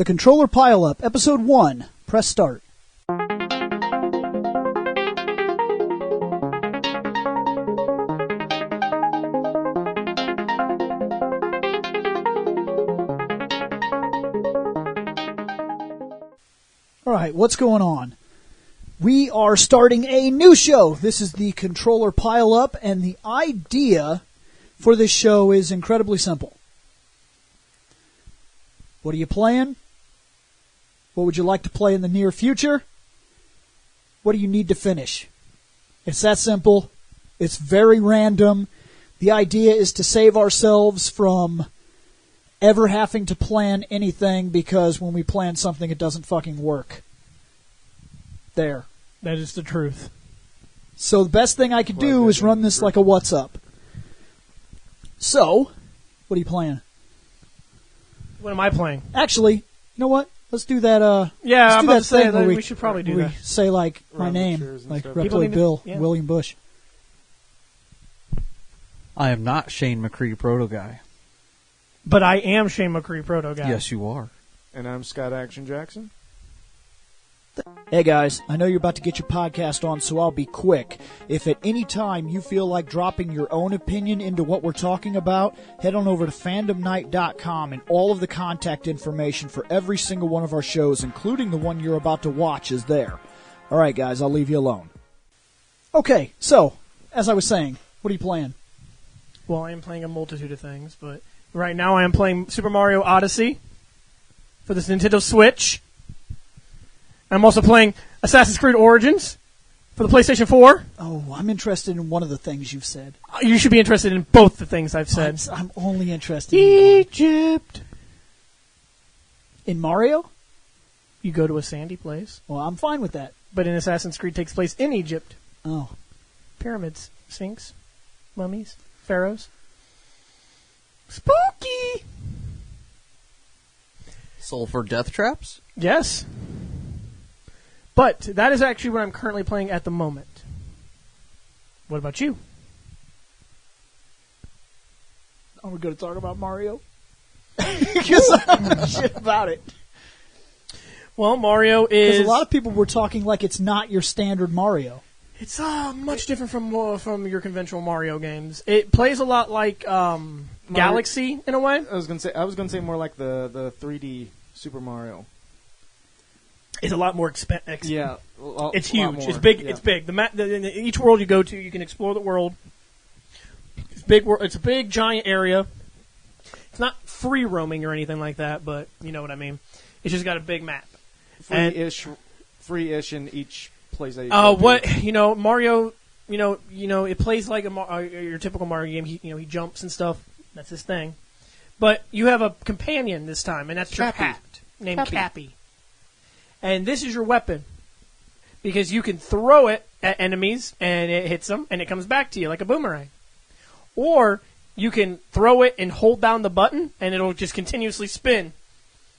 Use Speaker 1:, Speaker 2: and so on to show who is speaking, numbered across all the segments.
Speaker 1: The Controller Pile-Up, Episode 1. Press start. Alright, what's going on? We are starting a new show. This is the Controller Pile-Up, and the idea for this show is incredibly simple. What are you playing? What would you like to play in the near future? What do you need to finish? It's that simple. It's very random. The idea is to save ourselves from ever having to plan anything, because when we plan something, it doesn't fucking work. There.
Speaker 2: That is the truth.
Speaker 1: So the best thing I could do is run this like a what's up. So, what are you playing?
Speaker 2: What am I playing?
Speaker 1: Actually, you know what? Let's do that.
Speaker 2: Yeah, I'm about to say
Speaker 1: that
Speaker 2: we should probably do that.
Speaker 1: Say like my name, like ReploidBill,
Speaker 2: yeah.
Speaker 1: William Bush.
Speaker 3: I am not Shane McCree Proto Guy.
Speaker 2: But I am Shane McCree Proto Guy.
Speaker 3: Yes, you are.
Speaker 4: And I'm Scott Action Jackson.
Speaker 1: Hey guys, I know you're about to get your podcast on, so I'll be quick. If at any time you feel like dropping your own opinion into what we're talking about, head on over to fandomnight.com, and all of the contact information for every single one of our shows, including the one you're about to watch, is there. Alright guys, I'll leave you alone. Okay, so, as I was saying, what are you playing?
Speaker 2: Well, I am playing a multitude of things, but right now I am playing Super Mario Odyssey for the Nintendo Switch. I'm also playing Assassin's Creed Origins for the PlayStation 4.
Speaker 1: Oh, I'm interested in one of the things you've said.
Speaker 2: You should be interested in both the things I've said.
Speaker 1: I'm only interested in
Speaker 2: Egypt.
Speaker 1: In Mario?
Speaker 2: You go to a sandy place.
Speaker 1: Well, I'm fine with that.
Speaker 2: But in Assassin's Creed takes place in Egypt.
Speaker 1: Oh.
Speaker 2: Pyramids, sphinx, mummies, pharaohs. Spooky!
Speaker 3: Sulfur Death Traps?
Speaker 2: Yes. But that is actually what I'm currently playing at the moment. What about you?
Speaker 1: Are we going to talk about Mario? Because I don't know shit about it.
Speaker 2: Well, Mario is...
Speaker 1: Because a lot of people were talking like it's not your standard Mario.
Speaker 2: It's much different from your conventional Mario games. It plays a lot like Galaxy in a way.
Speaker 4: I was gonna say more like the 3D Super Mario.
Speaker 2: It's a lot more
Speaker 4: Yeah,
Speaker 2: it's huge. It's big. Yeah. It's big. Each world you go to, you can explore the world. It's big. It's a big, giant area. It's not free roaming or anything like that, but you know what I mean. It's just got a big map.
Speaker 4: Free-ish in each place that you go to.
Speaker 2: Mario. It plays like your typical Mario game. He jumps and stuff. That's his thing. But you have a companion this time, and that's your hat named Cappy. And this is your weapon, because you can throw it at enemies, and it hits them, and it comes back to you like a boomerang. Or you can throw it and hold down the button, and it'll just continuously spin.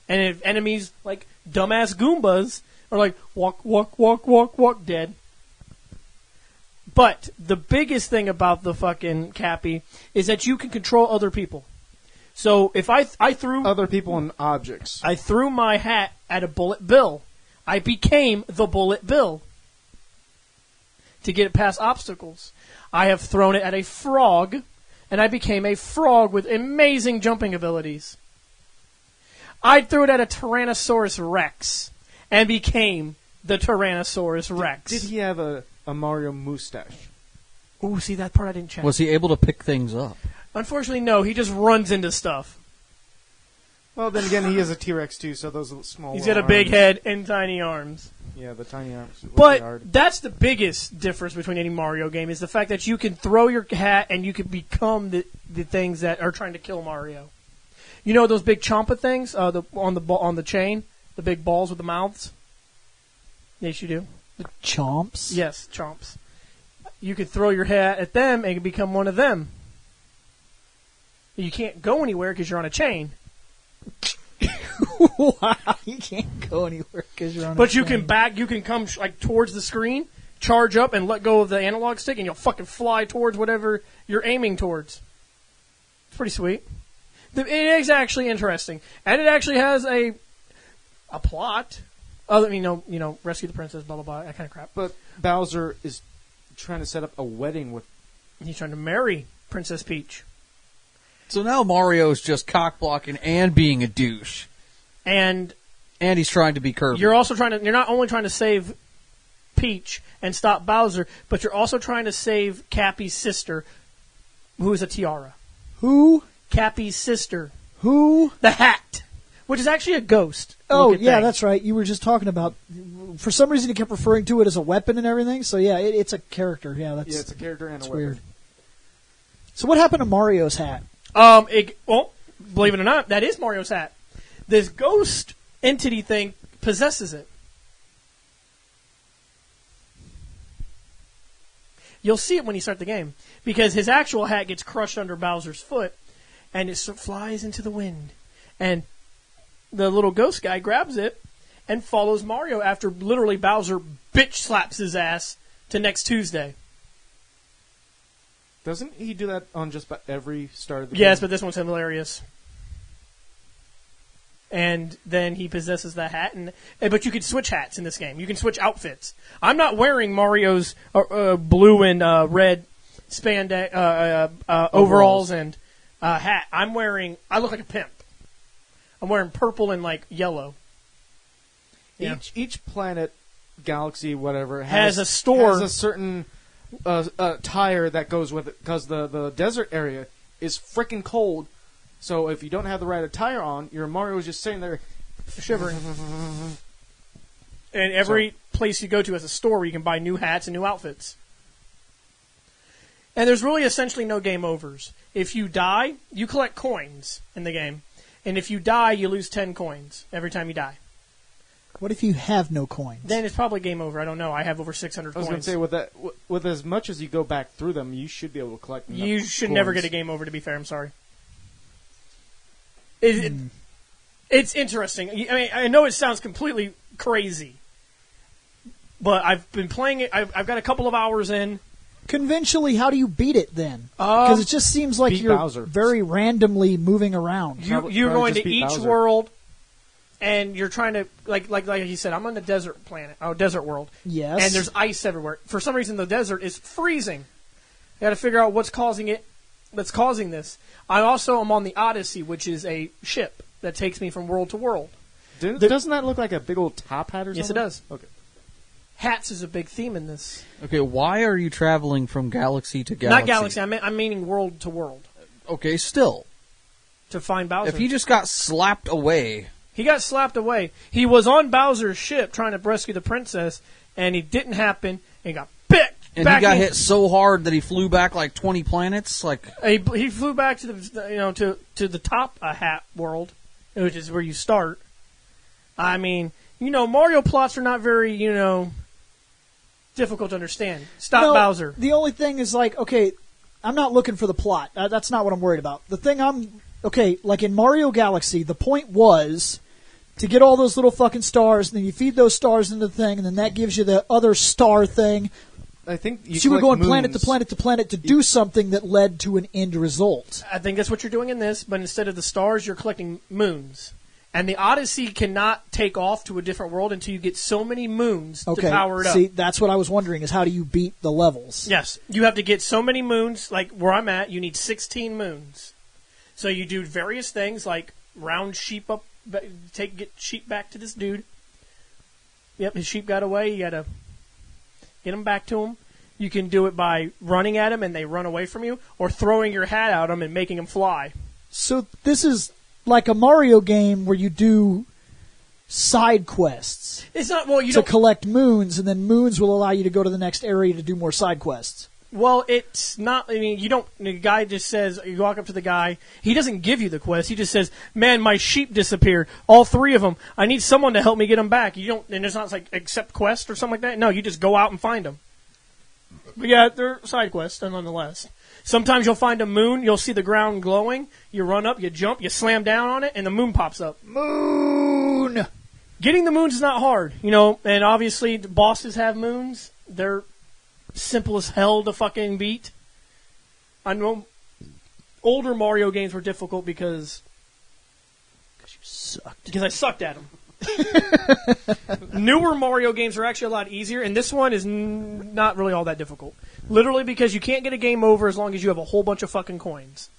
Speaker 2: And if enemies, like dumbass Goombas, are like, walk, walk, walk, walk, walk, dead. But the biggest thing about the fucking Cappy is that you can control other people. So if I threw...
Speaker 4: Other people and objects.
Speaker 2: I threw my hat at a Bullet Bill. I became the Bullet Bill to get it past obstacles. I have thrown it at a frog, and I became a frog with amazing jumping abilities. I threw it at a Tyrannosaurus Rex and became the Tyrannosaurus Rex.
Speaker 4: Did he have a Mario mustache?
Speaker 2: Ooh, see, that part I didn't check.
Speaker 3: Was he able to pick things up?
Speaker 2: Unfortunately, no. He just runs into stuff.
Speaker 4: Well, then again, he is a T-Rex too, so those small.
Speaker 2: He's got a big head and tiny arms.
Speaker 4: Yeah, the tiny arms.
Speaker 2: But that's the biggest difference between any Mario game, is the fact that you can throw your hat and you can become the things that are trying to kill Mario. You know those big Champa things on the chain, the big balls with the mouths. Yes, you do.
Speaker 1: The chomps.
Speaker 2: Yes, chomps. You could throw your hat at them and become one of them. You can't go anywhere because you're on a chain.
Speaker 1: Wow, you can't go anywhere because you're on a chain.
Speaker 2: But you can come towards the screen, charge up, and let go of the analog stick, and you'll fucking fly towards whatever you're aiming towards. It's pretty sweet. It is actually interesting. And it actually has a a plot. Other, rescue the princess, blah blah blah, that kind of crap.
Speaker 4: But Bowser is trying to set up a wedding with.
Speaker 2: He's trying to marry Princess Peach.
Speaker 3: So now Mario's just cock-blocking and being a douche.
Speaker 2: And
Speaker 3: he's trying to be Kirby.
Speaker 2: You're not only trying to save Peach and stop Bowser, but you're also trying to save Cappy's sister, who is a tiara.
Speaker 1: Who?
Speaker 2: Cappy's sister.
Speaker 1: Who?
Speaker 2: The hat, which is actually a ghost.
Speaker 1: Oh, yeah, that's right. You were just talking about... For some reason, you kept referring to it as a weapon and everything, so yeah, it's a character. Yeah, it's
Speaker 4: a character and a weapon.
Speaker 1: Weird. So what happened to Mario's hat?
Speaker 2: Believe it or not, that is Mario's hat. This ghost entity thing possesses it. You'll see it when you start the game, because his actual hat gets crushed under Bowser's foot, and it flies into the wind. And the little ghost guy grabs it and follows Mario after literally Bowser bitch slaps his ass to next Tuesday.
Speaker 4: Doesn't he do that on just about every start of the game?
Speaker 2: Yes, but this one's hilarious. And then he possesses the hat, but you can switch hats in this game. You can switch outfits. I'm not wearing Mario's blue and red spandex overalls and hat. I look like a pimp. I'm wearing purple and yellow. Yeah.
Speaker 4: Each planet, galaxy, whatever
Speaker 2: has a store,
Speaker 4: has a certain tire that goes with it, because the desert area is freaking cold. So if you don't have the right attire on, your Mario is just sitting there
Speaker 2: shivering. And every place you go to has a store where you can buy new hats and new outfits. And there's really essentially no game overs. If you die, you collect coins in the game. And if you die, you lose 10 coins every time you die.
Speaker 1: What if you have no coins?
Speaker 2: Then it's probably game over. I don't know. I have over 600 coins.
Speaker 4: I was going to say, with as much as you go back through them, you should be able to collect enough
Speaker 2: You should
Speaker 4: coins.
Speaker 2: never get a game over, to be fair. I'm sorry. It's interesting. I mean, I know it sounds completely crazy, but I've been playing it. I've got a couple of hours in.
Speaker 1: Conventionally, how do you beat it then? Because it just seems like you're
Speaker 4: Bowser.
Speaker 1: very randomly moving around.
Speaker 2: You're going to each world, and you're trying to like you said. I'm on the desert planet, desert world.
Speaker 1: Yes,
Speaker 2: and there's ice everywhere. For some reason, the desert is freezing. I got to figure out what's causing it. That's causing this. I also am on the Odyssey, which is a ship that takes me from world to world.
Speaker 4: Doesn't that look like a big old top hat or something?
Speaker 2: Yes, it does.
Speaker 4: Okay.
Speaker 2: Hats is a big theme in this.
Speaker 3: Okay, why are you traveling from galaxy to galaxy?
Speaker 2: Not galaxy. I'm meaning world to world.
Speaker 3: Okay, still.
Speaker 2: To find Bowser.
Speaker 3: If he just got slapped away.
Speaker 2: He got slapped away. He was on Bowser's ship trying to rescue the princess, and it didn't happen, and he got bit.
Speaker 3: And he got hit so hard that he flew back like 20 planets.
Speaker 2: He flew back to the to the top hat world, which is where you start. I mean, Mario plots are not very difficult to understand. Stop Bowser.
Speaker 1: The only thing is okay, I'm not looking for the plot. That's not what I'm worried about. The thing like in Mario Galaxy, the point was to get all those little fucking stars, and then you feed those stars into the thing, and then that gives you the other star thing.
Speaker 4: I think
Speaker 1: you were going planet to planet to planet to do something that led to an end result.
Speaker 2: I think that's what you're doing in this, but instead of the stars, you're collecting moons. And the Odyssey cannot take off to a different world until you get so many moons to power it up.
Speaker 1: See, that's what I was wondering, is how do you beat the levels?
Speaker 2: Yes. You have to get so many moons, like where I'm at, you need 16 moons. So you do various things, like round sheep up, get sheep back to this dude. Yep, his sheep got away, you gotta get them back to him. You can do it by running at them and they run away from you, or throwing your hat at them and making them fly.
Speaker 1: So this is like a Mario game where you do side quests.
Speaker 2: It's not
Speaker 1: to collect moons, and then moons will allow you to go to the next area to do more side quests.
Speaker 2: Well, it's not. I mean, you don't. The guy just says, you walk up to the guy. He doesn't give you the quest. He just says, "Man, my sheep disappeared. All 3 of them. I need someone to help me get them back." You don't. And it's not like accept quest or something like that. No, you just go out and find them. But yeah, they're side quests, nonetheless. Sometimes you'll find a moon. You'll see the ground glowing. You run up, you jump, you slam down on it, and the moon pops up.
Speaker 1: Moon.
Speaker 2: Getting the moons is not hard, And obviously, the bosses have moons. They're simple as hell to fucking beat. I know older Mario games were difficult because
Speaker 1: you sucked.
Speaker 2: Because I sucked at them. Newer Mario games are actually a lot easier, and this one is not really all that difficult. Literally because you can't get a game over as long as you have a whole bunch of fucking coins.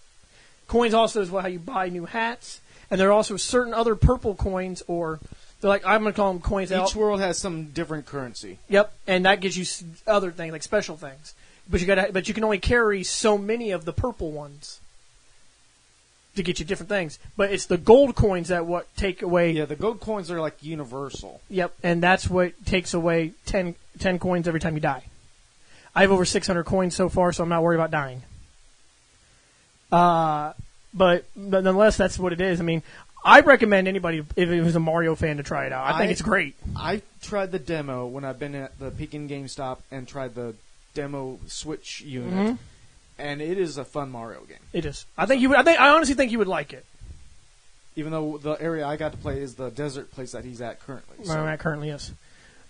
Speaker 2: Coins also is how you buy new hats, and there are also certain other purple coins, or they're like, I'm going to call them coins.
Speaker 4: Each world has some different currency.
Speaker 2: Yep, and that gives you other things, like special things. But you can only carry so many of the purple ones to get you different things. But it's the gold coins that take away.
Speaker 4: Yeah, the gold coins are like universal.
Speaker 2: Yep, and that's what takes away 10 coins every time you die. I have over 600 coins so far, so I'm not worried about dying. But nonetheless, that's what it is. I mean, I recommend anybody, if it was a Mario fan, to try it out. I think it's great.
Speaker 4: I tried the demo when I've been at the Pekin GameStop and tried the demo Switch unit, and it is a fun Mario game.
Speaker 2: It is. I honestly think you would like it.
Speaker 4: Even though the area I got to play is the desert place that he's at currently. So.
Speaker 2: I'm at currently, yes.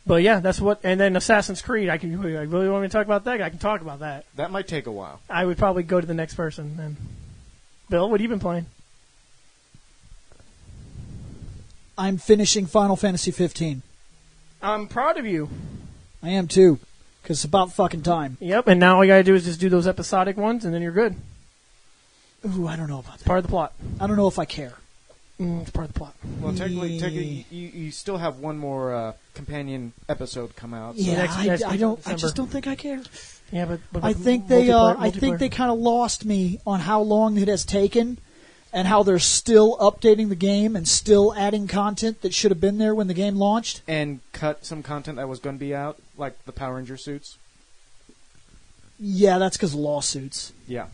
Speaker 2: But yeah, that's what. And then Assassin's Creed. I really want me to talk about that. I can talk about that.
Speaker 4: That might take a while.
Speaker 2: I would probably go to the next person then. Bill, what have you been playing?
Speaker 1: I'm finishing Final Fantasy 15.
Speaker 2: I'm proud of you.
Speaker 1: I am too, because it's about fucking time.
Speaker 2: Yep, and now all you gotta do is just do those episodic ones, and then you're good.
Speaker 1: Ooh, I don't know about that.
Speaker 2: Part of the plot.
Speaker 1: I don't know if I care.
Speaker 2: It's part of the plot.
Speaker 4: Well, technically, you still have one more companion episode come out. So.
Speaker 1: Yeah,
Speaker 2: Next
Speaker 1: I don't. I just don't think I care.
Speaker 2: Yeah, but
Speaker 1: I think they kind of lost me on how long it has taken, and how they're still updating the game and still adding content that should have been there when the game launched.
Speaker 4: And cut some content that was going to be out, like the Power Ranger suits.
Speaker 1: Yeah, that's because of lawsuits.
Speaker 4: Yeah.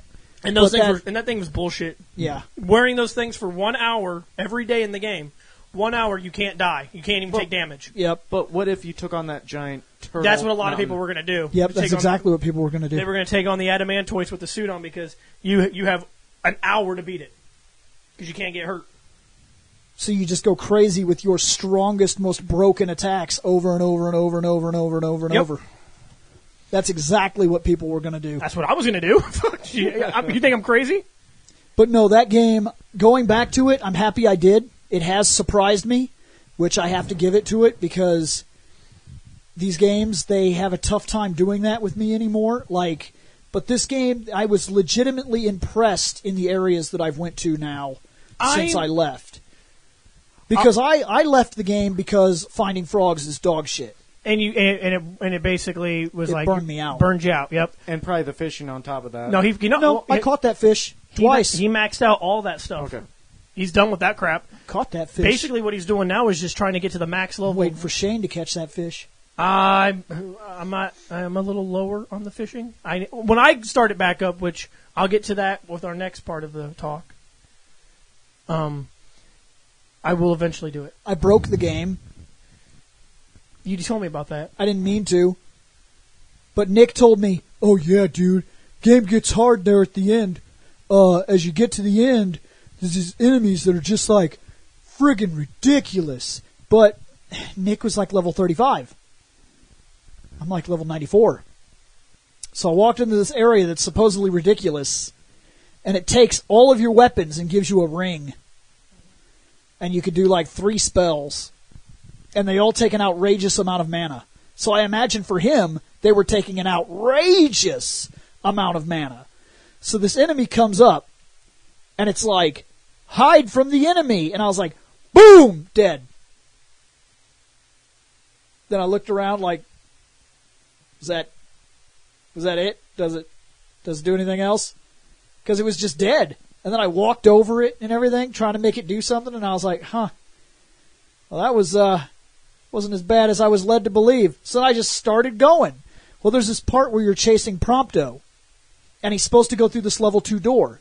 Speaker 2: And that thing was bullshit.
Speaker 1: Yeah.
Speaker 2: Wearing those things for 1 hour every day in the game. 1 hour, you can't die. You can't even take damage.
Speaker 1: Yep.
Speaker 4: But what if you took on that giant turtle?
Speaker 2: That's what a lot of people were going to do.
Speaker 1: Yep, that's exactly what people were going to do.
Speaker 2: They were going to take on the Adamantoids with the suit on because you have an hour to beat it. Because you can't get hurt.
Speaker 1: So you just go crazy with your strongest, most broken attacks over and over and over and over and over and over and over. That's exactly what people were going to do.
Speaker 2: That's what I was going to do. You think I'm crazy?
Speaker 1: But no, that game, going back to it, I'm happy I did. It has surprised me, which I have to give it to it, because these games, they have a tough time doing that with me anymore. But this game, I was legitimately impressed in the areas that I've went to now since I left. Because I left the game because Finding Frogs is dog shit.
Speaker 2: And it basically was
Speaker 1: burned me out.
Speaker 2: Burned you out. Yep.
Speaker 4: And probably the fishing on top of that.
Speaker 2: No,
Speaker 1: I caught that fish twice.
Speaker 2: He maxed out all that stuff.
Speaker 4: Okay.
Speaker 2: He's done with that crap.
Speaker 1: Caught that fish.
Speaker 2: Basically, what he's doing now is just trying to get to the max level.
Speaker 1: I'm waiting for Shane to catch that fish.
Speaker 2: I'm a little lower on the fishing. When I start it back up, which I'll get to that with our next part of the talk. I will eventually do it.
Speaker 1: I broke the game.
Speaker 2: You told me about that.
Speaker 1: I didn't mean to. But Nick told me, oh yeah, dude, game gets hard there at the end. As you get to the end, there's these enemies that are just like friggin' ridiculous. But Nick was like level 35. I'm like level 94. So I walked into this area that's supposedly ridiculous, and it takes all of your weapons and gives you a ring. And you could do like 3 spells. And they all take an outrageous amount of mana. So I imagine for him, they were taking an outrageous amount of mana. So this enemy comes up, and it's like, hide from the enemy. And I was like, boom, dead. Then I looked around like, was that it? Does it do anything else? Because it was just dead. And then I walked over it and everything, trying to make it do something, and I was like, well, that wasn't as bad as I was led to believe. So I just started going. Well, there's this part where you're chasing Prompto, and he's supposed to go through this level 2 door.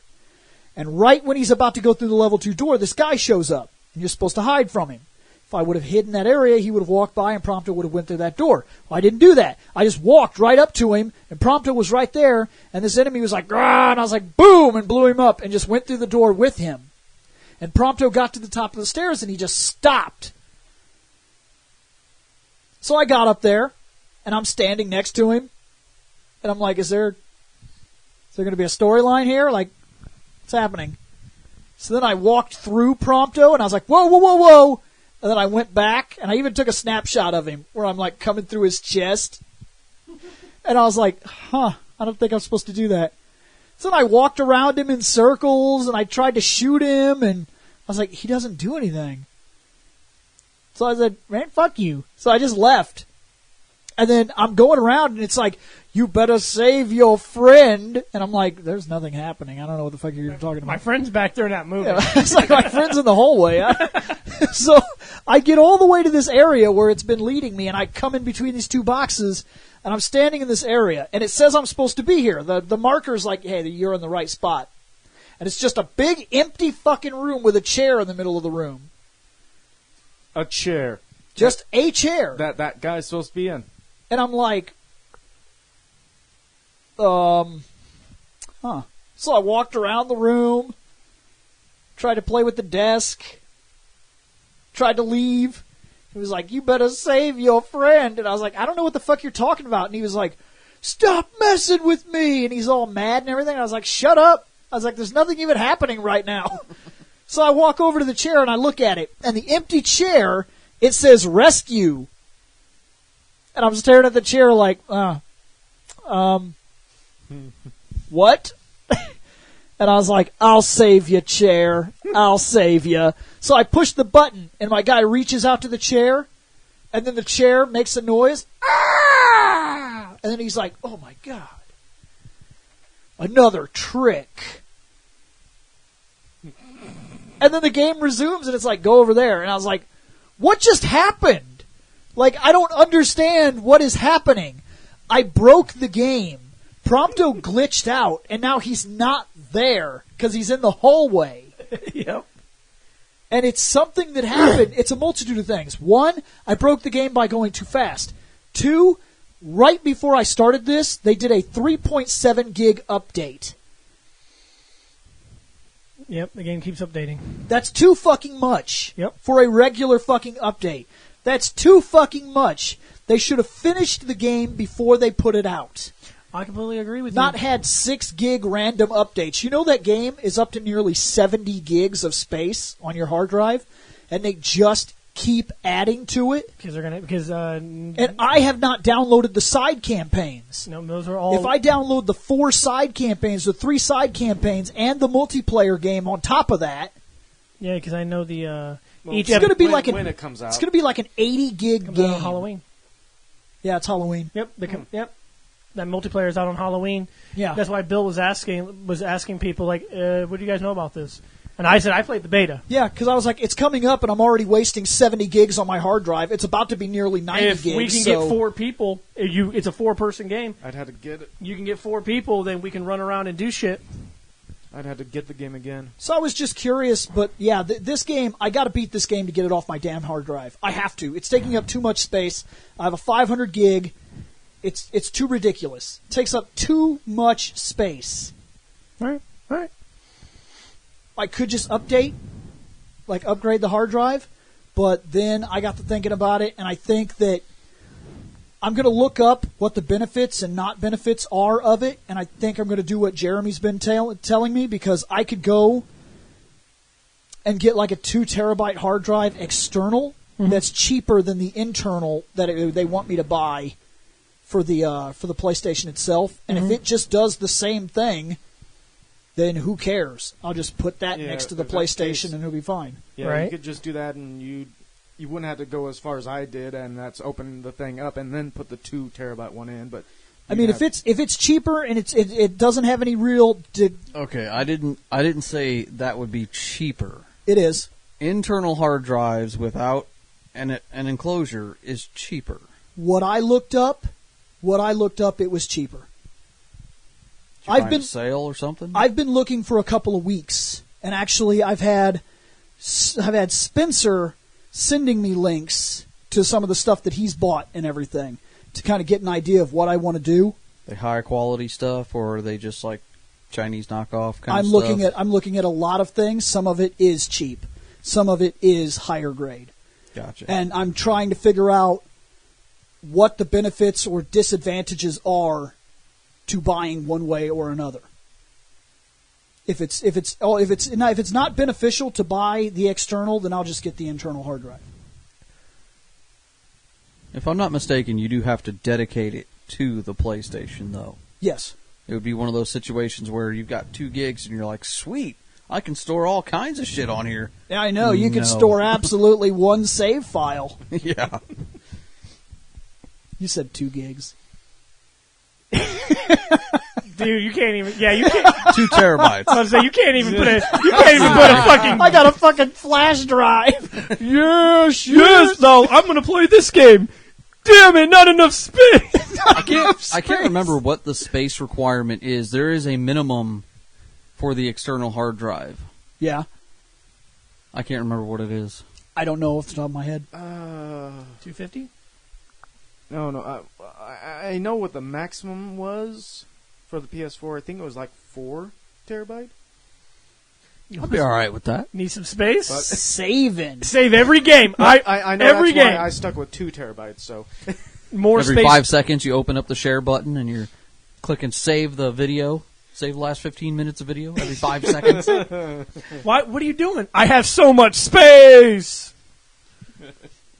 Speaker 1: And right when he's about to go through the level 2 door, this guy shows up, and you're supposed to hide from him. If I would have hidden that area, he would have walked by, and Prompto would have went through that door. Well, I didn't do that. I just walked right up to him, and Prompto was right there, and this enemy was like, "Grah!" And I was like, boom, and blew him up, and just went through the door with him. And Prompto got to the top of the stairs, and he just stopped. So I got up there, and I'm standing next to him, and I'm like, is there going to be a storyline here? Like, what's happening? So then I walked through Prompto, and I was like, whoa, whoa, whoa, whoa. And then I went back, and I even took a snapshot of him where I'm, like, coming through his chest. And I was like, I don't think I'm supposed to do that. So then I walked around him in circles, and I tried to shoot him, and I was like, he doesn't do anything. So I said, man, fuck you. So I just left. And then I'm going around, and it's like, you better save your friend. And I'm like, there's nothing happening. I don't know what the fuck you're talking about.
Speaker 2: My friend's back there not moving.
Speaker 1: Yeah, it's like my friend's in the hallway. So I get all the way to this area where it's been leading me, and I come in between these two boxes, and I'm standing in this area, and it says I'm supposed to be here. The marker's like, hey, you're in the right spot. And it's just a big, empty fucking room with a chair in the middle of the room.
Speaker 4: A chair.
Speaker 1: Just a chair.
Speaker 4: That guy's supposed to be in.
Speaker 1: And I'm like, So I walked around the room, tried to play with the desk, tried to leave. He was like, you better save your friend. And I was like, I don't know what the fuck you're talking about. And he was like, stop messing with me. And he's all mad and everything. I was like, shut up. I was like, there's nothing even happening right now. So I walk over to the chair and I look at it. And the empty chair, it says rescue. And I'm staring at the chair like, what? And I was like, I'll save you, chair. I'll save you. So I push the button, and my guy reaches out to the chair, and then the chair makes a noise. Ah! And then he's like, oh, my God. Another trick. And then the game resumes, and it's like, go over there. And I was like, what just happened? Like, I don't understand what is happening. I broke the game. Prompto glitched out, and now he's not there because he's in the hallway.
Speaker 2: Yep.
Speaker 1: And it's something that happened. It's a multitude of things. One, I broke the game by going too fast. Two, right before I started this, they did a 3.7 gig update.
Speaker 2: Yep, the game keeps updating.
Speaker 1: That's too fucking much for a regular fucking update. That's too fucking much. They should have finished the game before they put it out.
Speaker 2: I completely agree with you.
Speaker 1: Not had 6 gig random updates. You know that game is up to nearly 70 gigs of space on your hard drive, and they just keep adding to it. And I have not downloaded the side campaigns.
Speaker 2: No, those are all.
Speaker 1: If I download the 4 side campaigns, the 3 side campaigns, and the multiplayer game on top of that,
Speaker 2: yeah, because I know the
Speaker 4: it's going to be when it comes out.
Speaker 1: It's going to be like an 80 gig game.
Speaker 2: On Halloween.
Speaker 1: Yeah, it's Halloween.
Speaker 2: Yep. Yep. That multiplayer is out on Halloween.
Speaker 1: Yeah.
Speaker 2: That's why Bill was asking people like, what do you guys know about this? And I said I played the beta.
Speaker 1: Yeah, because I was like, it's coming up, and I'm already wasting 70 gigs on my hard drive. It's about to be nearly 90 gigs.
Speaker 2: If we can get 4 people, it's a 4-person game.
Speaker 4: I'd have to get it.
Speaker 2: You can get 4 people, then we can run around and do shit.
Speaker 4: I'd have to get the game again.
Speaker 1: So I was just curious, but yeah, this game, I got to beat this game to get it off my damn hard drive. I have to. It's taking up too much space. I have a 500 gig. It's too ridiculous. It takes up too much space.
Speaker 2: All right.
Speaker 1: I could just upgrade the hard drive, but then I got to thinking about it, and I think that I'm going to look up what the benefits and not benefits are of it, and I think I'm going to do what Jeremy's been telling me, because I could go and get like a 2 terabyte hard drive external that's cheaper than the internal that they want me to buy for the PlayStation itself. And if it just does the same thing, then who cares? I'll just put that next to the PlayStation and it'll be fine.
Speaker 4: Yeah,
Speaker 2: right?
Speaker 4: You could just do that, and you wouldn't have to go as far as I did, and that's open the thing up and then put the 2 terabyte one in. But
Speaker 1: I mean, if it's cheaper and it doesn't have any real.
Speaker 3: Okay, I didn't say that would be cheaper.
Speaker 1: It is.
Speaker 3: Internal hard drives without an enclosure is cheaper.
Speaker 1: What I looked up, it was cheaper.
Speaker 3: I've been sale or something.
Speaker 1: I've been looking for a couple of weeks, and actually, I've had Spencer sending me links to some of the stuff that he's bought and everything to kind of get an idea of what I want to do.
Speaker 3: They high quality stuff, or are they just like Chinese knockoff kind of stuff?
Speaker 1: I'm looking at a lot of things. Some of it is cheap. Some of it is higher grade.
Speaker 3: Gotcha.
Speaker 1: And I'm trying to figure out what the benefits or disadvantages are to buying one way or another. If it's not beneficial to buy the external, then I'll just get the internal hard drive.
Speaker 3: If I'm not mistaken, you do have to dedicate it to the PlayStation, though.
Speaker 1: Yes.
Speaker 3: It would be one of those situations where you've got 2 gigs and you're like, sweet, I can store all kinds of shit on here.
Speaker 1: Yeah, I know. You can store absolutely one save file.
Speaker 3: Yeah.
Speaker 1: You said 2 gigs.
Speaker 2: Dude, you can't even. Yeah, you can't.
Speaker 3: 2 terabytes.
Speaker 2: I was say you can't even put a. You can't even put a fucking.
Speaker 1: I got a fucking flash drive.
Speaker 2: Yes. No, I'm gonna play this game. Damn it, not enough space.
Speaker 3: I can't remember what the space requirement is. There is a minimum for the external hard drive.
Speaker 1: Yeah.
Speaker 3: I can't remember what it is.
Speaker 1: I don't know off the top of my head.
Speaker 2: 250.
Speaker 4: No. I know what the maximum was for the PS4. I think it was like 4 terabyte.
Speaker 3: I'll be all right with that.
Speaker 2: Need some space?
Speaker 4: But
Speaker 1: Saving.
Speaker 2: Save every game.
Speaker 4: I know
Speaker 2: every
Speaker 4: that's
Speaker 2: game.
Speaker 4: why I stuck with 2 terabytes. So
Speaker 2: More
Speaker 3: Every
Speaker 2: space.
Speaker 3: 5 seconds, you open up the share button and you're clicking save the video. Save the last 15 minutes of video every 5 seconds.
Speaker 2: Why? What are you doing? I have so much space.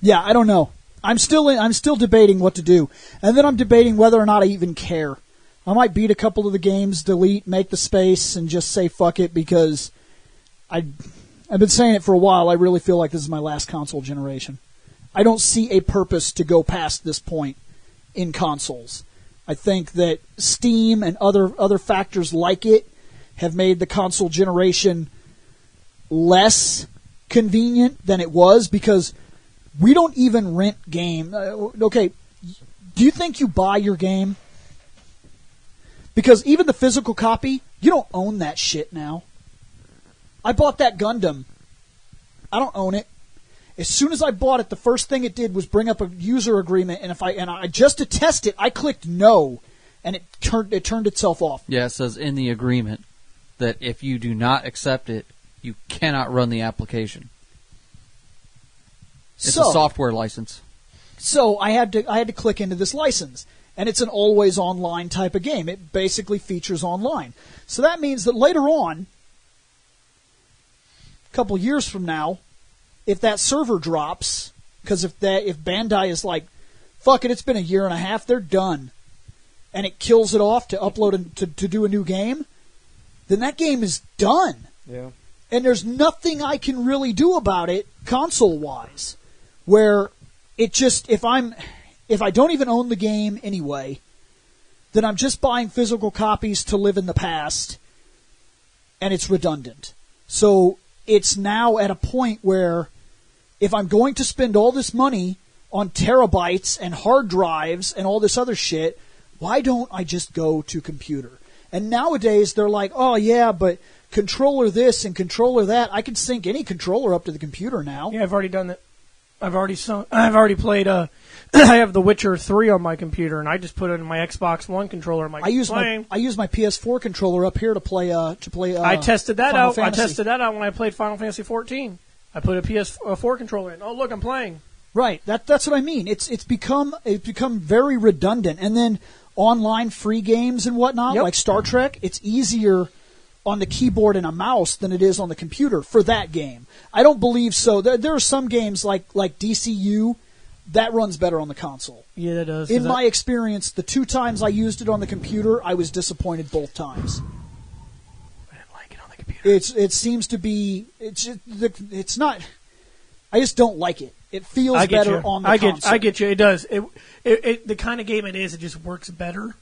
Speaker 1: Yeah, I don't know. I'm still debating what to do, and then I'm debating whether or not I even care. I might beat a couple of the games, delete, make the space, and just say fuck it because I've been saying it for a while. I really feel like this is my last console generation. I don't see a purpose to go past this point in consoles. I think that Steam and other factors like it have made the console generation less convenient than it was because we don't even rent game. Okay, do you think you buy your game? Because even the physical copy, you don't own that shit now. I bought that Gundam. I don't own it. As soon as I bought it, the first thing it did was bring up a user agreement, and I just to test it, I clicked no, and it turned itself off.
Speaker 3: Yeah, it says in the agreement that if you do not accept it, you cannot run the application. It's a software license.
Speaker 1: So I had to click into this license, and it's an always online type of game. It basically features online. So that means that later on, a couple years from now, if that server drops, because if Bandai is like, fuck it, it's been a year and a half, they're done, and it kills it off to upload and to do a new game, then that game is done.
Speaker 4: yeah.
Speaker 1: And there's nothing I can really do about it console-wise, where it just, if I don't even own the game anyway, then I'm just buying physical copies to live in the past, and it's redundant. So it's now at a point where if I'm going to spend all this money on terabytes and hard drives and all this other shit, why don't I just go to computer? And nowadays they're like, oh yeah, but controller this and controller that. I can sync any controller up to the computer now.
Speaker 2: Yeah, I've already done that. I've already played. I have The Witcher 3 on my computer, and I just put it in my Xbox One controller. I'm like,
Speaker 1: I use my PS4 controller up here to play.
Speaker 2: I tested that
Speaker 1: Final
Speaker 2: out.
Speaker 1: Fantasy.
Speaker 2: I tested that out when I played Final Fantasy 14. I put a PS4 controller in. Oh, look, I'm playing.
Speaker 1: Right. That's what I mean. It's become very redundant. And then online free games and whatnot,
Speaker 2: Yep.
Speaker 1: like Star Trek, it's easier on the keyboard and a mouse than it is on the computer for that game. I don't believe so. There are some games like DCU that runs better on the console.
Speaker 2: Yeah, that does.
Speaker 1: In my experience, the 2 times I used it on the computer, I was disappointed both times.
Speaker 2: I didn't like it on the computer.
Speaker 1: It seems to be it's not. I just don't like it. It feels better on the console.
Speaker 2: I get you. It does. It the kind of game it is. It just works better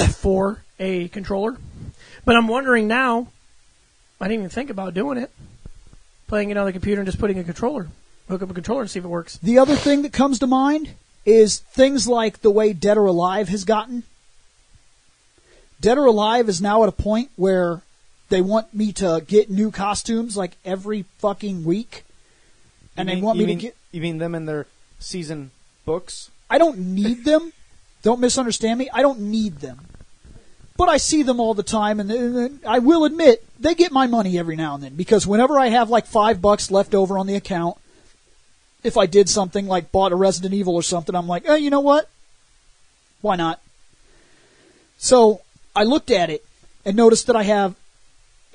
Speaker 2: for a controller. But I'm wondering now. I didn't even think about doing it. Playing it on the computer and just putting a controller. Hook up a controller and see if it works.
Speaker 1: The other thing that comes to mind is things like the way Dead or Alive has gotten. Dead or Alive is now at a point where they want me to get new costumes like every fucking week. And they want me to get...
Speaker 4: You mean them in their season books?
Speaker 1: I don't need them. Don't misunderstand me. I don't need them. But I see them all the time, and I will admit, they get my money every now and then. Because whenever I have like $5 left over on the account, if I did something like bought a Resident Evil or something, I'm like, you know what? Why not? So I looked at it and noticed that I have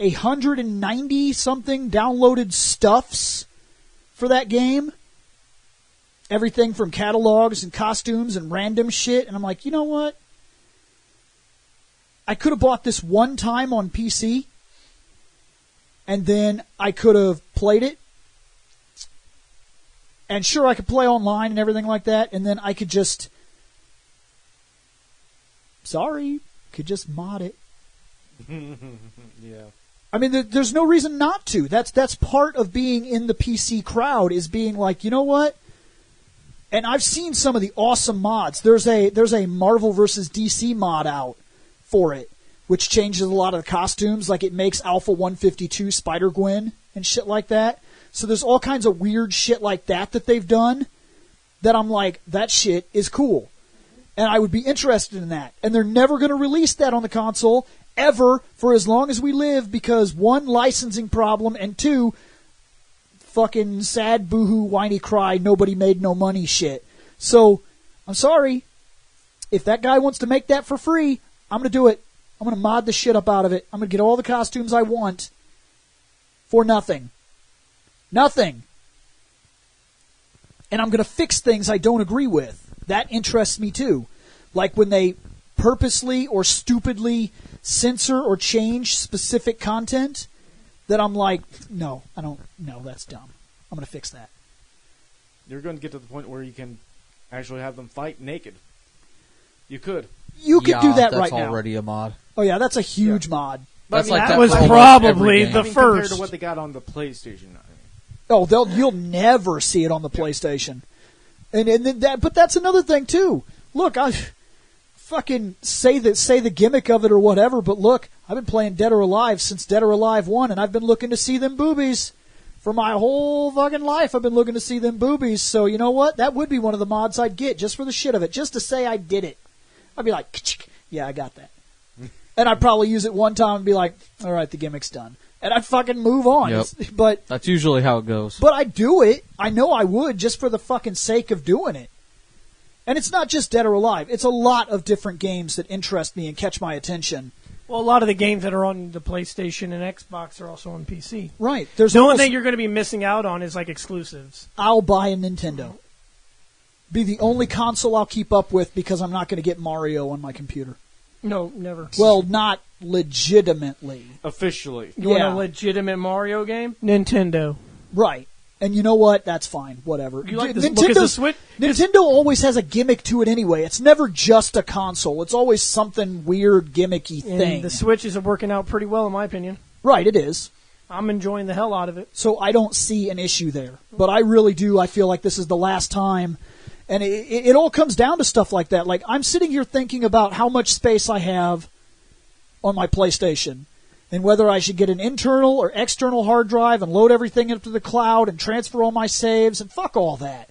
Speaker 1: 190-something downloaded stuffs for that game. everything from catalogs and costumes and random shit. And I'm like, you know what? I could have bought this one time on PC, and then I could have played it. And sure, I could play online and everything like that, and then I could just... could just mod it.
Speaker 4: Yeah.
Speaker 1: I mean, there's no reason not to. That's part of being in the PC crowd, is being like, you know what? And I've seen some of the awesome mods. There's a Marvel vs. DC mod out for it, which changes a lot of the costumes. Like, it makes Alpha 152 Spider-Gwen and shit like that. So there's all kinds of weird shit like that they've done that I'm like, that shit is cool. And I would be interested in that. And they're never going to release that on the console ever for as long as we live because, one, licensing problem, and two, fucking sad, boohoo, whiny cry, nobody made no money shit. So, I'm sorry. If that guy wants to make that for free, I'm going to do it. I'm going to mod the shit up out of it. I'm going to get all the costumes I want for nothing. Nothing. And I'm going to fix things I don't agree with. That interests me too. Like when they purposely or stupidly censor or change specific content that I'm like, no, I don't, no, that's dumb. I'm going to fix that.
Speaker 4: You're going to get to the point where you can actually have them fight naked. You could.
Speaker 1: You could do that right now.
Speaker 3: That's already a mod.
Speaker 1: Oh yeah, that's a huge mod.
Speaker 3: That's
Speaker 2: I mean,
Speaker 3: like
Speaker 2: that
Speaker 3: that
Speaker 2: was
Speaker 3: for almost
Speaker 2: probably
Speaker 3: every
Speaker 2: the
Speaker 3: game.
Speaker 4: Compared
Speaker 2: first.
Speaker 4: to what they got on the PlayStation.
Speaker 1: Oh, you'll never see it on the PlayStation. And that, but that's another thing too. Look, I fucking say the gimmick of it or whatever, but look, I've been playing Dead or Alive since Dead or Alive 1, and I've been looking to see them boobies for my whole fucking life. I've been looking to see them boobies. So you know what? That would be one of the mods I'd get just for the shit of it, just to say I did it. I'd be like, yeah, I got that. And I'd probably use it one time and be like, all right, the gimmick's done. And I'd fucking move on.
Speaker 3: Yep.
Speaker 1: But
Speaker 3: That's usually how it goes.
Speaker 1: But I do it. I know I would just for the fucking sake of doing it. And it's not just Dead or Alive. It's a lot of different games that interest me and catch my attention.
Speaker 2: Well, a lot of the games that are on the PlayStation and Xbox are also on PC.
Speaker 1: Right. There's
Speaker 2: The only thing you're going to be missing out on is like exclusives.
Speaker 1: I'll buy a Nintendo. Be the only console I'll keep up with because I'm not going to get Mario on my computer.
Speaker 2: No, never.
Speaker 1: Well, not legitimately.
Speaker 4: Officially.
Speaker 2: You want a legitimate Mario game? Nintendo.
Speaker 1: Right. And you know what? That's fine. Whatever.
Speaker 2: You like this look as a Switch?
Speaker 1: Nintendo always has a gimmick to it anyway. It's never just a console. It's always something weird, gimmicky thing.
Speaker 2: And the Switch is working out pretty well, in my opinion.
Speaker 1: Right, it is.
Speaker 2: I'm enjoying the hell out of it.
Speaker 1: So I don't see an issue there. But I really do. I feel like this is the last time. And it all comes down to stuff like that. Like, I'm sitting here thinking about how much space I have on my PlayStation and whether I should get an internal or external hard drive and load everything into the cloud and transfer all my saves and fuck all that.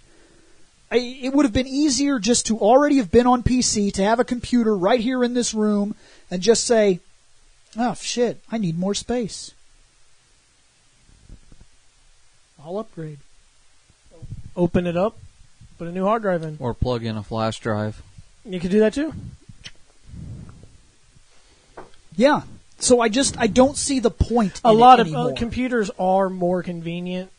Speaker 1: It would have been easier just to already have been on PC, to have a computer right here in this room and just say, oh, shit, I need more space. I'll upgrade.
Speaker 2: Open it up. Put a new hard drive in.
Speaker 3: Or plug in a flash drive.
Speaker 2: You could do that too.
Speaker 1: Yeah. So I don't see the point.
Speaker 2: A lot of
Speaker 1: anymore.
Speaker 2: computers are more convenient.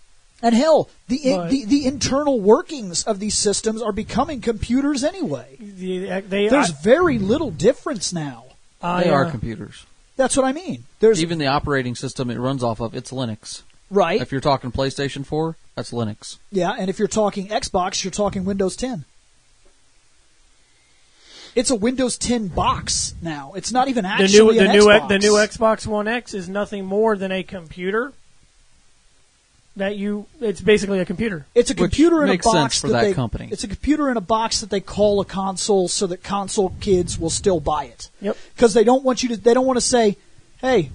Speaker 1: And hell, the internal workings of these systems are becoming computers anyway. There's very little difference now.
Speaker 3: They are computers.
Speaker 1: That's what I mean. There's
Speaker 3: Even the operating system it runs off of, it's Linux.
Speaker 1: right.
Speaker 3: If you're talking PlayStation 4, that's Linux.
Speaker 1: Yeah, and if you're talking Xbox, you're talking Windows 10. It's a Windows 10 box now. It's not even actually an Xbox.
Speaker 2: The new Xbox One X is nothing more than a computer. It's basically a computer.
Speaker 1: It's a computer in a
Speaker 3: makes
Speaker 1: box
Speaker 3: sense for that company.
Speaker 1: It's a computer in a box that they call a console, so that console kids will still buy it.
Speaker 2: Yep.
Speaker 1: Because they don't want They don't want to say, "Hey,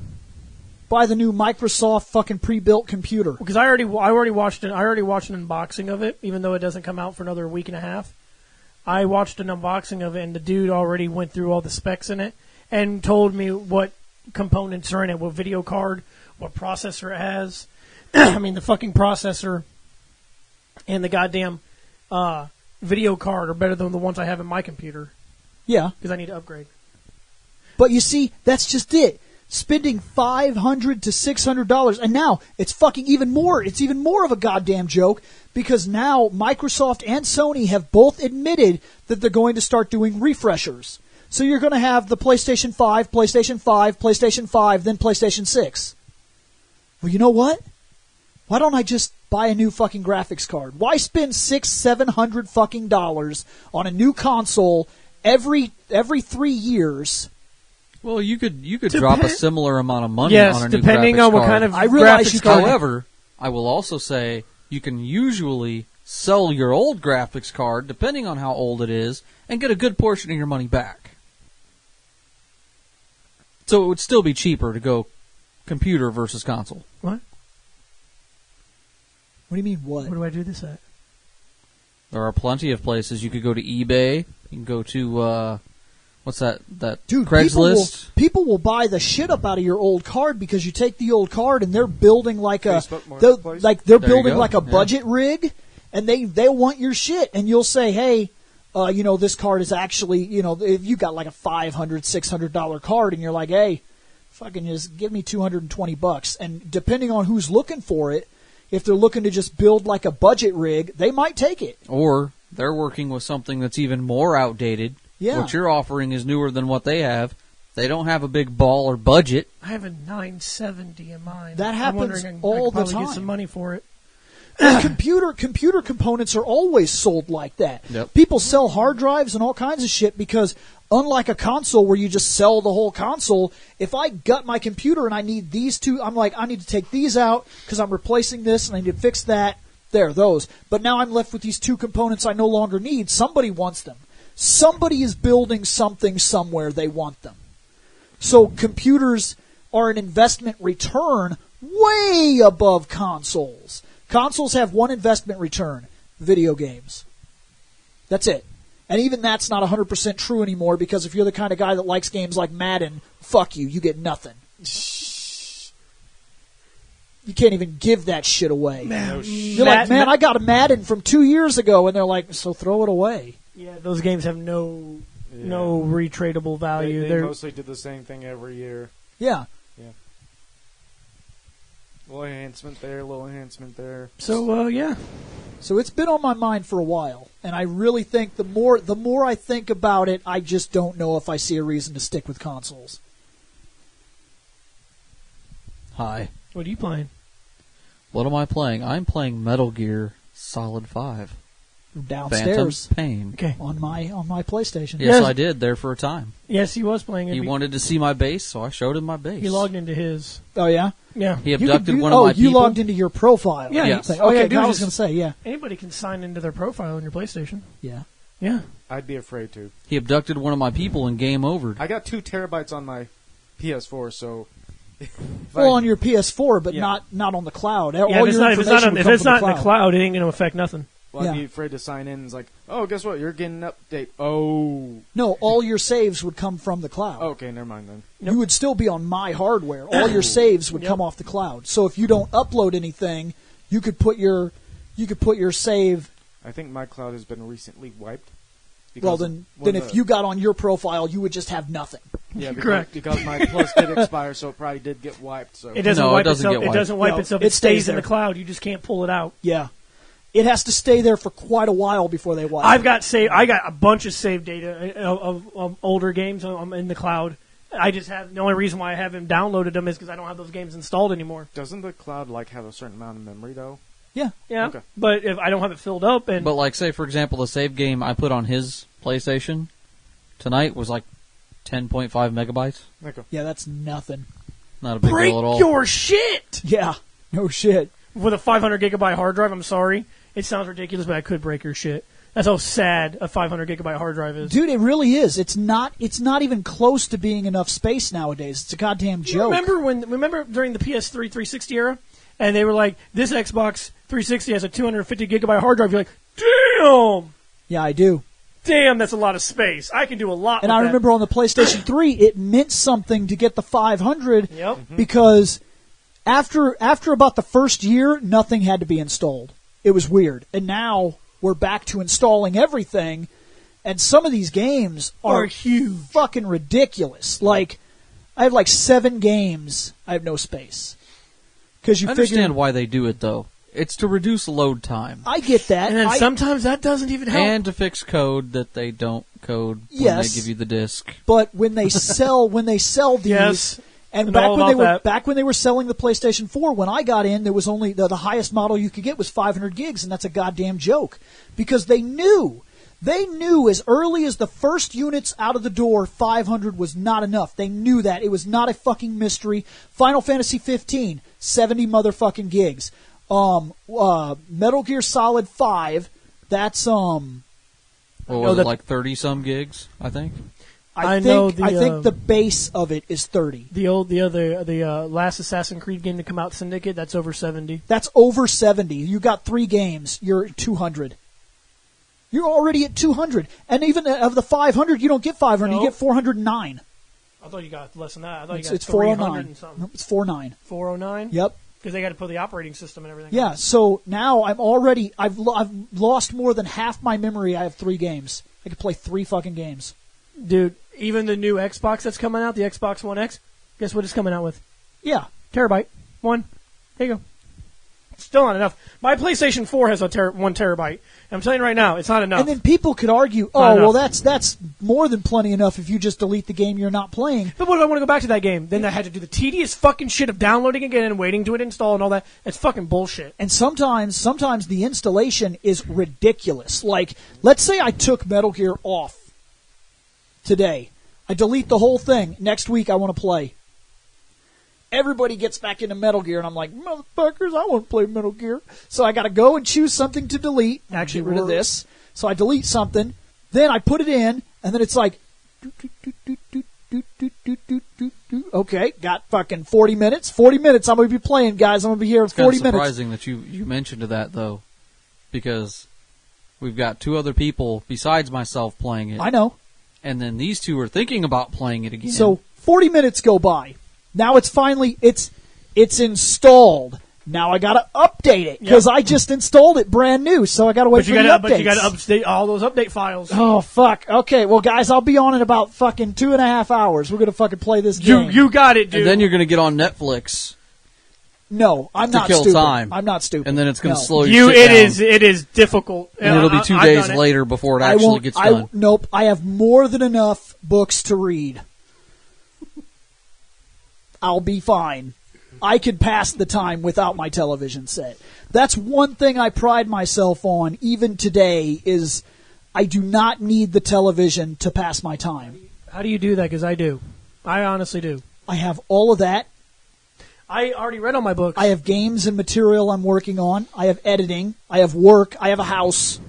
Speaker 1: buy the new Microsoft fucking pre-built computer."
Speaker 2: Because I already watched an unboxing of it, even though it doesn't come out for another week and a half. I watched an unboxing of it, and the dude already went through all the specs in it and told me what components are in it, what video card, what processor it has. I mean, the fucking processor and the goddamn video card are better than the ones I have in my computer
Speaker 1: Yeah.
Speaker 2: because I need to upgrade.
Speaker 1: But you see, that's just it. spending $500 to $600, and now it's fucking even more. It's even more of a goddamn joke because now Microsoft and Sony have both admitted that they're going to start doing refreshers. So you're going to have the PlayStation 5, PlayStation 5, PlayStation 5, then PlayStation 6. Well, you know what? Why don't I just buy a new fucking graphics card? Why spend $600-700 fucking dollars on a new console every 3 years?
Speaker 3: Well, you could drop a similar amount of money
Speaker 2: yes,
Speaker 3: on a new
Speaker 2: depending
Speaker 3: graphics
Speaker 2: on what
Speaker 3: card.
Speaker 2: kind of
Speaker 1: I realize
Speaker 2: graphics
Speaker 1: you
Speaker 2: card.
Speaker 3: However, I will also say you can usually sell your old graphics card, depending on how old it is, and get a good portion of your money back. So it would still be cheaper to go computer versus console.
Speaker 2: What?
Speaker 1: What do you mean, what?
Speaker 2: Where do I do this at?
Speaker 3: There are plenty of places. You could go to eBay. You can go to, what's that
Speaker 1: Dude,
Speaker 3: Craigslist?
Speaker 1: People will buy the shit up out of your old card because you take the old card and they're building like
Speaker 4: Facebook
Speaker 1: they're
Speaker 4: Marketplace?
Speaker 1: they're
Speaker 3: There you
Speaker 1: building
Speaker 3: go.
Speaker 1: like a
Speaker 3: Yeah.
Speaker 1: budget rig, and they want your shit, and you'll say, hey, this card is actually, if you got like a $500-600 card, and you're like, hey, fucking just give me $220, and depending on who's looking for it, if they're looking to just build like a budget rig, they might take it.
Speaker 3: Or they're working with something that's even more outdated.
Speaker 1: Yeah.
Speaker 3: What you're offering is newer than what they have. They don't have a big ball or budget.
Speaker 2: I have a 970 in mine.
Speaker 1: That
Speaker 2: I'm
Speaker 1: happens
Speaker 2: wondering
Speaker 1: all
Speaker 2: I could
Speaker 1: the
Speaker 2: probably get
Speaker 1: time.
Speaker 2: some money for it.
Speaker 1: And computer components are always sold like that.
Speaker 3: Yep.
Speaker 1: People sell hard drives and all kinds of shit because unlike a console where you just sell the whole console, if I gut my computer and I need these two, I'm like, I need to take these out because I'm replacing this and I need to fix that. There, those. But now I'm left with these two components I no longer need. Somebody wants them. Somebody is building something somewhere. They want them. So computers are an investment return way above consoles. Consoles have one investment return, video games. That's it. And even that's not 100% true anymore because if you're the kind of guy that likes games like Madden, fuck you, you get nothing. You can't even give that shit away. You're like, man, I got a Madden from 2 years ago, and they're like, so throw it away.
Speaker 2: Yeah, those games have no retradable value.
Speaker 4: They
Speaker 2: They're
Speaker 4: mostly do the same thing every year.
Speaker 1: Yeah.
Speaker 4: Little enhancement there, little enhancement there.
Speaker 2: so yeah.
Speaker 1: So it's been on my mind for a while, and I really think the more I think about it, I just don't know if I see a reason to stick with consoles.
Speaker 3: Hi.
Speaker 2: What are you playing?
Speaker 3: What am I playing? I'm playing Metal Gear Solid 5.
Speaker 1: Downstairs
Speaker 3: Phantom Pain.
Speaker 2: Okay.
Speaker 1: on my PlayStation.
Speaker 3: Yes,
Speaker 2: Yes.
Speaker 3: I did there for a time.
Speaker 2: Yes, he was playing it.
Speaker 3: He wanted to see my base, so I showed him my base.
Speaker 2: He logged into his.
Speaker 1: Oh yeah.
Speaker 2: Yeah.
Speaker 3: He
Speaker 1: You could
Speaker 3: abducted
Speaker 1: do-
Speaker 3: one of my
Speaker 1: you
Speaker 3: people.
Speaker 1: logged into your profile.
Speaker 2: Yeah,
Speaker 3: Yes.
Speaker 1: Thing.
Speaker 2: all you
Speaker 1: Okay,
Speaker 2: gotta do
Speaker 1: I
Speaker 2: is
Speaker 1: was going to say yeah.
Speaker 2: Anybody can sign into their profile on your PlayStation.
Speaker 1: Yeah.
Speaker 2: Yeah.
Speaker 4: I'd be afraid to.
Speaker 3: He abducted one of my people and game over.
Speaker 4: I got 2 terabytes on my PS4, so.
Speaker 1: Well, on your PS4, but
Speaker 4: Yeah.
Speaker 1: not on the cloud.
Speaker 2: Yeah,
Speaker 1: All
Speaker 2: if it's
Speaker 1: your
Speaker 2: not,
Speaker 1: information would
Speaker 2: if
Speaker 1: come
Speaker 2: it's
Speaker 1: from
Speaker 2: not in the cloud, it ain't going to affect nothing.
Speaker 4: Well, I'd
Speaker 1: Yeah.
Speaker 4: be afraid to sign in. It's like, oh, guess what? You're getting an update. Oh.
Speaker 1: No, all your saves would come from the cloud.
Speaker 4: Okay, never mind then.
Speaker 1: You would still be on my hardware. All your saves would
Speaker 2: Yep.
Speaker 1: come off the cloud. So if you don't upload anything, you could put your save.
Speaker 4: I think my cloud has been recently wiped.
Speaker 1: Well,
Speaker 4: because
Speaker 1: then
Speaker 4: when
Speaker 1: if
Speaker 4: the-
Speaker 1: you got on your profile, you would just have nothing.
Speaker 4: Yeah, because,
Speaker 2: Correct.
Speaker 4: because my Plus did expire, so it probably did get wiped. So
Speaker 2: It doesn't
Speaker 3: No, it
Speaker 2: wipe
Speaker 3: doesn't
Speaker 2: itself.
Speaker 3: get
Speaker 2: It
Speaker 3: wiped.
Speaker 2: doesn't wipe
Speaker 1: No,
Speaker 2: itself.
Speaker 1: it
Speaker 2: It stays
Speaker 1: stays
Speaker 2: in the
Speaker 1: there.
Speaker 2: cloud. You just can't pull it out.
Speaker 1: Yeah, it has to stay there for quite a while before they wipe.
Speaker 2: I got a bunch of saved data of older games in the cloud. I just have the only reason why I haven't downloaded them is because I don't have those games installed anymore.
Speaker 4: doesn't the cloud have a certain amount of memory though?
Speaker 1: Yeah,
Speaker 2: Yeah,
Speaker 4: Okay.
Speaker 2: but if I don't have it filled up, and
Speaker 3: But like, say for example, the save game I put on his PlayStation tonight was like 10.5 megabytes.
Speaker 4: Okay.
Speaker 1: yeah, that's nothing.
Speaker 3: Not a big
Speaker 2: break
Speaker 3: deal at all.
Speaker 2: your shit
Speaker 1: Yeah, no shit.
Speaker 2: with a 500 gigabyte hard drive. I'm sorry, it sounds ridiculous, but I could break your shit. That's how sad a 500 gigabyte hard drive is.
Speaker 1: Dude, it really is. It's not even close to being enough space nowadays. It's a goddamn joke.
Speaker 2: Remember during the PS3 360 era, and they were like, "This Xbox 360 has a 250 gigabyte hard drive." You're like, "Damn,
Speaker 1: Yeah, I do.
Speaker 2: damn, that's a lot of space. I can do a lot."
Speaker 1: And
Speaker 2: with
Speaker 1: I
Speaker 2: that."
Speaker 1: remember on the PlayStation 3, it meant something to get the 500
Speaker 2: Yep.
Speaker 1: because after about the first year, nothing had to be installed. It was weird. And now we're back to installing everything, and some of these games are
Speaker 2: huge.
Speaker 1: fucking ridiculous. Like, I have like 7 games. I have no space. Because you
Speaker 3: understand why they do it, though. It's to reduce load time.
Speaker 1: I get that.
Speaker 2: And then sometimes that doesn't even help.
Speaker 3: And to fix code that they don't code when they give you the disc.
Speaker 1: But when they sell these,
Speaker 2: yes.
Speaker 1: and back when they were selling the PlayStation 4, when I got in, there was only the highest model you could get was 500 gigs, and that's a goddamn joke because they knew as early as the first units out of the door, 500 was not enough. They knew that. It was not a fucking mystery. Final Fantasy 15, 70 motherfucking gigs. Metal Gear Solid 5, that's
Speaker 3: like 30 some gigs, I think.
Speaker 1: I think the base of it is 30.
Speaker 2: The last Assassin's Creed game to come out, Syndicate, that's over 70.
Speaker 1: That's over 70. You got 3 games, you're at 200. You're already at 200. And even of the 500, you don't get 500, you get 409.
Speaker 2: I thought you got less than that. I thought you got
Speaker 1: it's
Speaker 2: 409 and something.
Speaker 1: No, it's 409.
Speaker 2: 409?
Speaker 1: Yep.
Speaker 2: Because they got to put the operating system and everything.
Speaker 1: Yeah, so now I've lost more than half my memory. I have 3 games. I could play 3 fucking games.
Speaker 2: Dude, even the new Xbox that's coming out, the Xbox One X, guess what it's coming out with?
Speaker 1: Yeah.
Speaker 2: Terabyte. 1. There you go. Still not enough. My PlayStation 4 has 1 terabyte. And I'm telling you right now, it's not enough.
Speaker 1: And then people could argue, well, that's more than plenty enough if you just delete the game you're not playing.
Speaker 2: But what if I want to go back to that game? Then I had to do the tedious fucking shit of downloading again and waiting to it install and all that. It's fucking bullshit.
Speaker 1: And sometimes the installation is ridiculous. Like, let's say I took Metal Gear off today. I delete the whole thing. Next week I want to play. Everybody gets back into Metal Gear, and I'm like, motherfuckers, I want to play Metal Gear. So I got to go and choose something to delete. Actually, get rid of this. So I delete something. Then I put it in, and then it's like, okay, got fucking 40 minutes. 40 minutes I'm going to be playing, guys. I'm going to be here in 40 minutes.
Speaker 3: It's surprising that you mentioned that, though, because we've got 2 other people besides myself playing it.
Speaker 1: I know.
Speaker 3: And then these 2 are thinking about playing it again.
Speaker 1: So 40 minutes go by. Now it's finally it's installed. Now I gotta update it because I just installed it brand new, so I gotta wait for the updates.
Speaker 2: But you gotta update all those update files.
Speaker 1: Oh fuck! Okay, well guys, I'll be on in about fucking 2.5 hours. We're gonna fucking play this game.
Speaker 2: You got it, dude.
Speaker 3: And then you're gonna get on Netflix.
Speaker 1: No, I'm not
Speaker 3: kill
Speaker 1: stupid.
Speaker 3: Time.
Speaker 1: I'm not stupid.
Speaker 3: And then it's gonna slow your shit down.
Speaker 2: It is difficult.
Speaker 3: And it'll be 2 days later before it actually gets done.
Speaker 1: Nope, I have more than enough books to read. I'll be fine. I could pass the time without my television set. That's one thing I pride myself on, even today, is I do not need the television to pass my time.
Speaker 2: How do you do that? Because I do. I honestly do.
Speaker 1: I have all of that.
Speaker 2: I already read all my books.
Speaker 1: I have games and material I'm working on. I have editing. I have work. I have a house.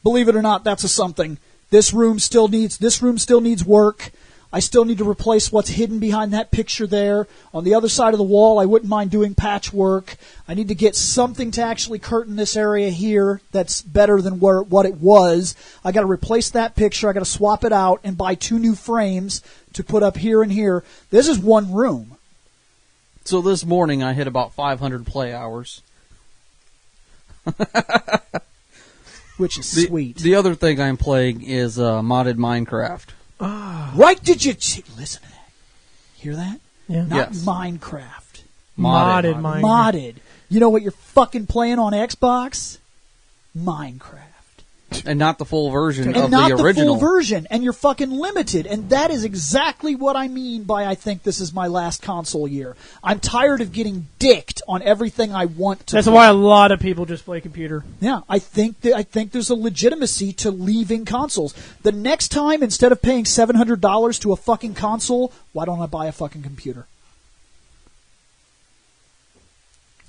Speaker 1: Believe it or not, that's a something. This room still needs work. I still need to replace what's hidden behind that picture there. On the other side of the wall, I wouldn't mind doing patchwork. I need to get something to actually curtain this area here that's better than what it was. I got to replace that picture. I got to swap it out and buy 2 new frames to put up here and here. This is one room.
Speaker 3: So this morning I hit about 500 play hours.
Speaker 1: Which is sweet.
Speaker 3: The other thing I'm playing is modded Minecraft.
Speaker 1: Right? Listen to that? Hear that?
Speaker 2: Yeah.
Speaker 1: Not Minecraft.
Speaker 2: Modded Minecraft.
Speaker 1: Modded. You know what you're fucking playing on Xbox? Minecraft.
Speaker 3: And not the full version
Speaker 1: and
Speaker 3: of
Speaker 1: not
Speaker 3: the original.
Speaker 1: The full version, and you're fucking limited. And that is exactly what I mean by I think this is my last console year. I'm tired of getting dicked on everything I want to.
Speaker 2: That's why a lot of people just play computer.
Speaker 1: Yeah, I think there's a legitimacy to leaving consoles. The next time, instead of paying $700 to a fucking console, why don't I buy a fucking computer?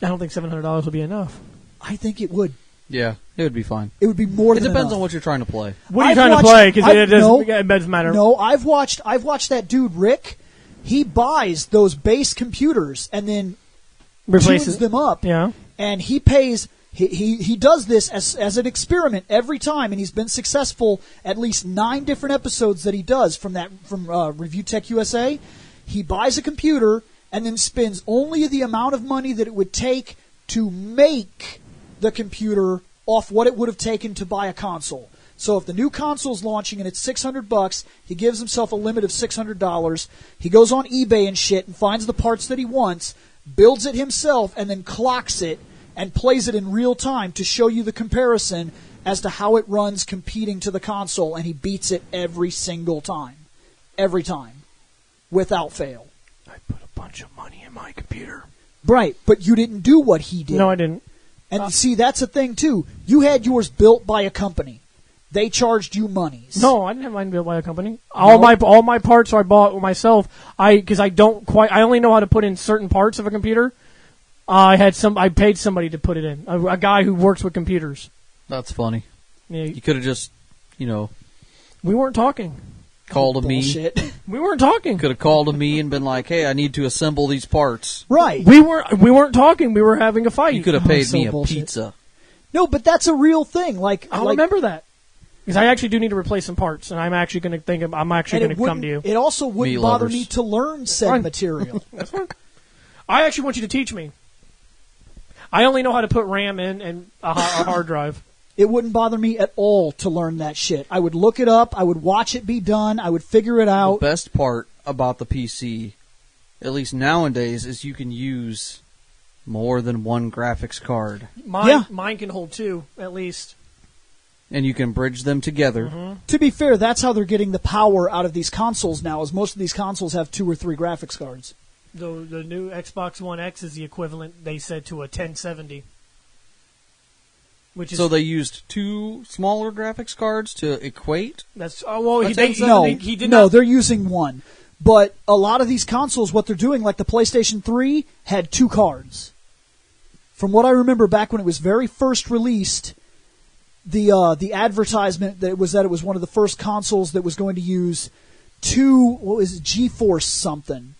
Speaker 2: I don't think $700 will be enough.
Speaker 1: I think it would.
Speaker 3: Yeah, it would be fine.
Speaker 1: It would be more than enough.
Speaker 3: It depends on what you're trying to play.
Speaker 2: What are you trying to play? Because it doesn't matter.
Speaker 1: No, I've watched that dude, Rick. He buys those base computers and then tunes them up.
Speaker 2: Yeah. And
Speaker 1: he pays... He does this as an experiment every time, and he's been successful at least 9 different episodes that he does from Review Tech USA. He buys a computer and then spends only the amount of money that it would take to make the computer off what it would have taken to buy a console. So if the new console's launching and it's $600, he gives himself a limit of $600. He goes on eBay and shit and finds the parts that he wants, builds it himself, and then clocks it and plays it in real time to show you the comparison as to how it runs competing to the console, and he beats it every single time. Every time. Without fail.
Speaker 2: I put a bunch of money in my computer.
Speaker 1: Right, but you didn't do what he did.
Speaker 2: No, I didn't.
Speaker 1: And see, that's a thing, too. You had yours built by a company. They charged you monies.
Speaker 2: No, I didn't have mine built by a company. All my parts I bought myself. Because I only know how to put in certain parts of a computer. I paid somebody to put it in. A guy who works with computers.
Speaker 3: That's funny.
Speaker 2: Yeah,
Speaker 3: You could have just,
Speaker 2: we weren't talking.
Speaker 3: called a me.
Speaker 1: Bullshit.
Speaker 2: We weren't talking.
Speaker 3: Could have called a me and been like, "Hey, I need to assemble these parts."
Speaker 1: Right.
Speaker 2: We weren't talking. We were having a fight.
Speaker 3: You could have paid
Speaker 1: so
Speaker 3: me a
Speaker 1: bullshit.
Speaker 3: pizza.
Speaker 1: No, but that's a real thing.
Speaker 2: I'll remember that. Because I actually do need to replace some parts, and I'm actually going to come to you.
Speaker 1: It also wouldn't
Speaker 3: Meat
Speaker 1: bother
Speaker 3: lovers.
Speaker 1: me to learn said
Speaker 2: fine.
Speaker 1: material.
Speaker 2: That's fine. I actually want you to teach me. I only know how to put RAM in and a hard drive.
Speaker 1: It wouldn't bother me at all to learn that shit. I would look it up. I would watch it be done. I would figure it
Speaker 3: The
Speaker 1: out.
Speaker 3: best part about the PC, at least nowadays, is you can use more than one graphics card.
Speaker 2: Mine can hold two, at least.
Speaker 3: And you can bridge them together.
Speaker 2: Mm-hmm.
Speaker 1: To be fair, that's how they're getting the power out of these consoles now, is most of these consoles have 2 or 3 graphics cards.
Speaker 2: The new Xbox One X is the equivalent, they said, to a 1070. Which is
Speaker 3: So they used 2 smaller graphics cards to equate?
Speaker 2: that's well. He did
Speaker 1: No,
Speaker 2: not.
Speaker 1: they're using one. But a lot of these consoles, what they're doing, like the PlayStation 3, had 2 cards. From what I remember back when it was very first released, the advertisement that it was one of the first consoles that was going to use 2, what was it, GeForce something.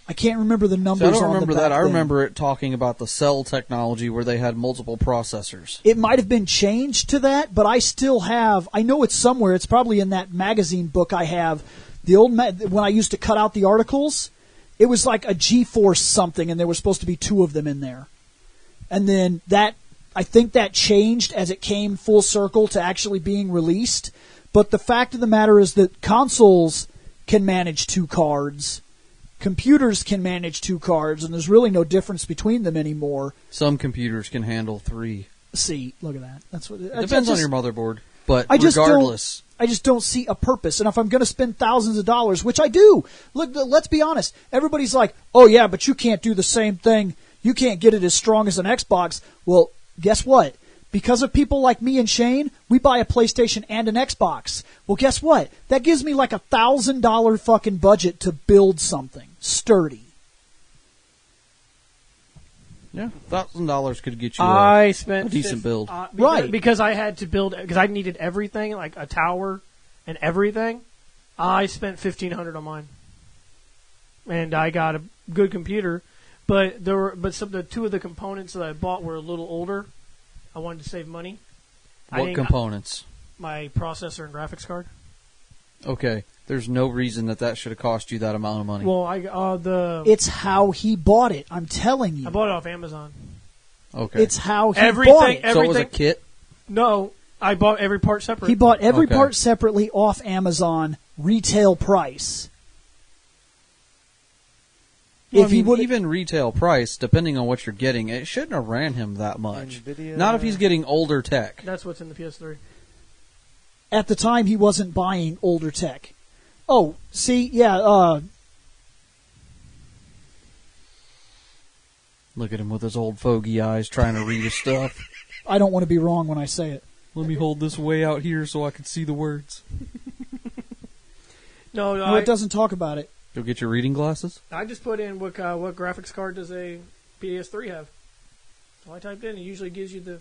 Speaker 1: I can't remember the numbers
Speaker 3: So I don't
Speaker 1: on
Speaker 3: remember
Speaker 1: the
Speaker 3: that.
Speaker 1: back
Speaker 3: I
Speaker 1: then.
Speaker 3: remember it talking about the cell technology where they had multiple processors.
Speaker 1: It might have been changed to that, but I still have. I know it's somewhere. It's probably in that magazine book I have. The old when I used to cut out the articles, it was like a GeForce something, and there were supposed to be 2 of them in there. And then I think that changed as it came full circle to actually being released. But the fact of the matter is that consoles can manage 2 cards. Computers can manage 2 cards, and there's really no difference between them anymore.
Speaker 3: Some computers can handle 3.
Speaker 1: See, look at that. That's what
Speaker 3: It depends on your motherboard. But
Speaker 1: I just
Speaker 3: regardless,
Speaker 1: I just don't see a purpose. And if I'm going to spend thousands of dollars, which I do, look, let's be honest. Everybody's like, "Oh yeah, but you can't do the same thing. You can't get it as strong as an Xbox." Well, guess what? Because of people like me and Shane, we buy a PlayStation and an Xbox. Well, guess what? That gives me like $1,000 fucking budget to build something sturdy.
Speaker 3: yeah, $1,000 could get you
Speaker 2: I spent
Speaker 3: a decent build.
Speaker 1: Right.
Speaker 2: because I had to build because I needed everything like a tower and everything. I spent $1,500 on mine, and I got a good computer. But the 2 of the components that I bought were a little older. I wanted to save money.
Speaker 3: What components?
Speaker 2: My processor and graphics card.
Speaker 3: Okay, there's no reason that should have cost you that amount of money.
Speaker 2: Well,
Speaker 1: It's how he bought it. I'm telling you.
Speaker 2: I bought it off Amazon.
Speaker 3: Okay.
Speaker 1: It's how he
Speaker 2: Everything-
Speaker 1: bought it.
Speaker 3: So it was a kit?
Speaker 2: No, I bought every part separate.
Speaker 1: He bought every
Speaker 3: Okay.
Speaker 1: part separately off Amazon, retail price.
Speaker 3: Well,
Speaker 1: If he would
Speaker 3: even retail price, depending on what you're getting, it shouldn't have ran him that much.
Speaker 4: NVIDIA.
Speaker 3: Not if he's getting older tech.
Speaker 2: That's what's in the PS3.
Speaker 1: at the time he wasn't buying older tech. Oh, see, yeah,
Speaker 3: Look at him with his old fogey eyes trying to read his stuff.
Speaker 1: I don't want to be wrong when I say it.
Speaker 3: Let me hold this way out here so I can see the words.
Speaker 2: No,
Speaker 1: No, it doesn't talk about it.
Speaker 3: You'll get your reading glasses?
Speaker 2: I just put in what graphics card does a PS3 have. So I typed in. It usually gives you the.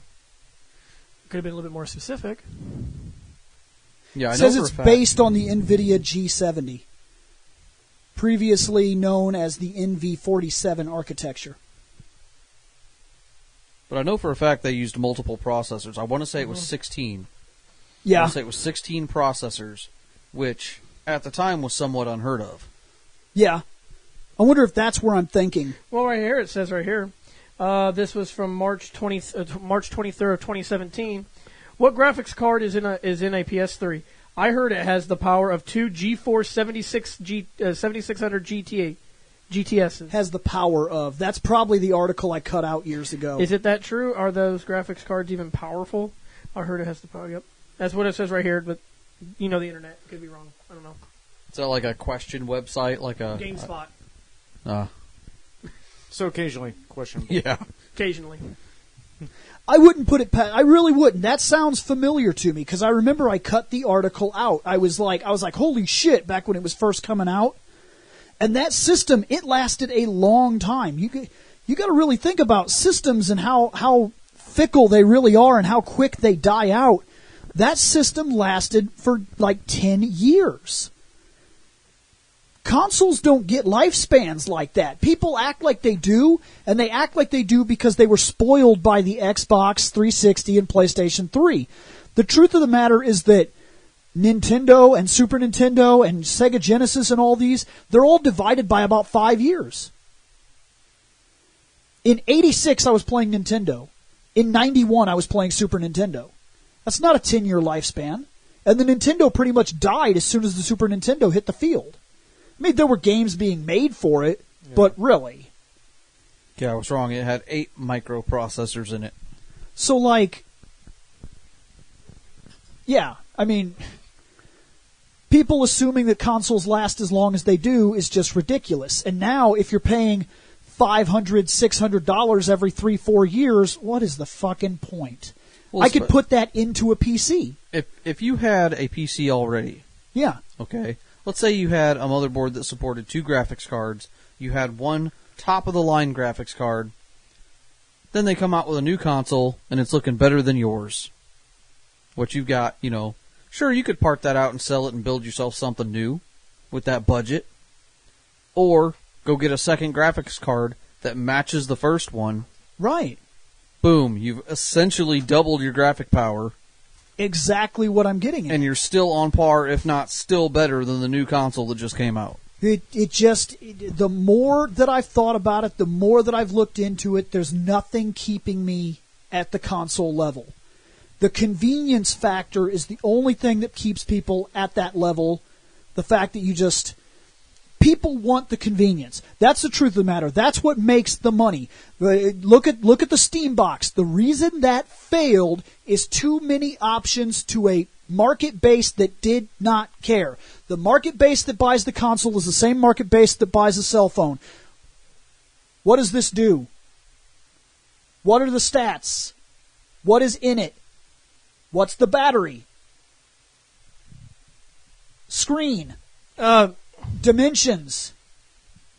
Speaker 2: Could have been a little bit more specific.
Speaker 3: Yeah, I
Speaker 1: It
Speaker 3: know
Speaker 1: says
Speaker 3: for
Speaker 1: it's
Speaker 3: a fact.
Speaker 1: based on the NVIDIA G70, previously known as the NV47 architecture.
Speaker 3: But I know for a fact they used multiple processors. I want to say it was 16. I
Speaker 1: Yeah,
Speaker 3: want to say it was 16 processors, which at the time was somewhat unheard of.
Speaker 1: yeah. I wonder if that's where I'm thinking.
Speaker 2: Well, right here it says right here. This was from March 23rd of 2017. What graphics card is in a PS3? I heard it has the power of two GeForce 7600 GTSs.
Speaker 1: Has the power of. That's probably the article I cut out years ago.
Speaker 2: Is it that true? Are those graphics cards even powerful? I heard it has the power. Yep. That's what it says right here, but the internet could be wrong. I don't know.
Speaker 3: Is that like a question website? Like a
Speaker 2: GameSpot.
Speaker 4: So occasionally, questionable.
Speaker 3: Yeah.
Speaker 2: Occasionally.
Speaker 1: I wouldn't put it past. I really wouldn't. That sounds familiar to me because I remember I cut the article out. I was like, holy shit, back when it was first coming out. And that system, it lasted a long time. You got to really think about systems and how fickle they really are and how quick they die out. That system lasted for like 10 years. Consoles don't get lifespans like that. People act like they do, and they act like they do because they were spoiled by the Xbox 360 and PlayStation 3. The truth of the matter is that Nintendo and Super Nintendo and Sega Genesis and all these, they're all divided by about 5 years. In 86, I was playing Nintendo. In 91, I was playing Super Nintendo. That's not a 10-year lifespan. And the Nintendo pretty much died as soon as the Super Nintendo hit the field. I mean, there were games being made for it, but really.
Speaker 3: Yeah, I was wrong. It had 8 microprocessors in it.
Speaker 1: So, like, yeah, I mean, people assuming that consoles last as long as they do is just ridiculous. And now, if you're paying $500, $600 every 3-4 years, what is the fucking point?
Speaker 3: Well,
Speaker 1: I could put that into a PC.
Speaker 3: If you had a PC already,
Speaker 1: yeah,
Speaker 3: okay, let's say you had a motherboard that supported 2 graphics cards, you had one top-of-the-line graphics card, then they come out with a new console, and it's looking better than yours. What you've got, sure, you could part that out and sell it and build yourself something new with that budget, or go get a second graphics card that matches the first one.
Speaker 1: Right.
Speaker 3: Boom, you've essentially doubled your graphic power.
Speaker 1: Exactly what I'm getting at.
Speaker 3: And you're still on par, if not still better, than the new console that just came out.
Speaker 1: The more that I've thought about it, the more that I've looked into it, there's nothing keeping me at the console level. The convenience factor is the only thing that keeps people at that level. The fact that people want the convenience. That's the truth of the matter. That's what makes the money. Look at the Steam box. The reason that failed is too many options to a market base that did not care. The market base that buys the console is the same market base that buys a cell phone. What does this do? What are the stats? What is in it? What's the battery? Screen. Dimensions.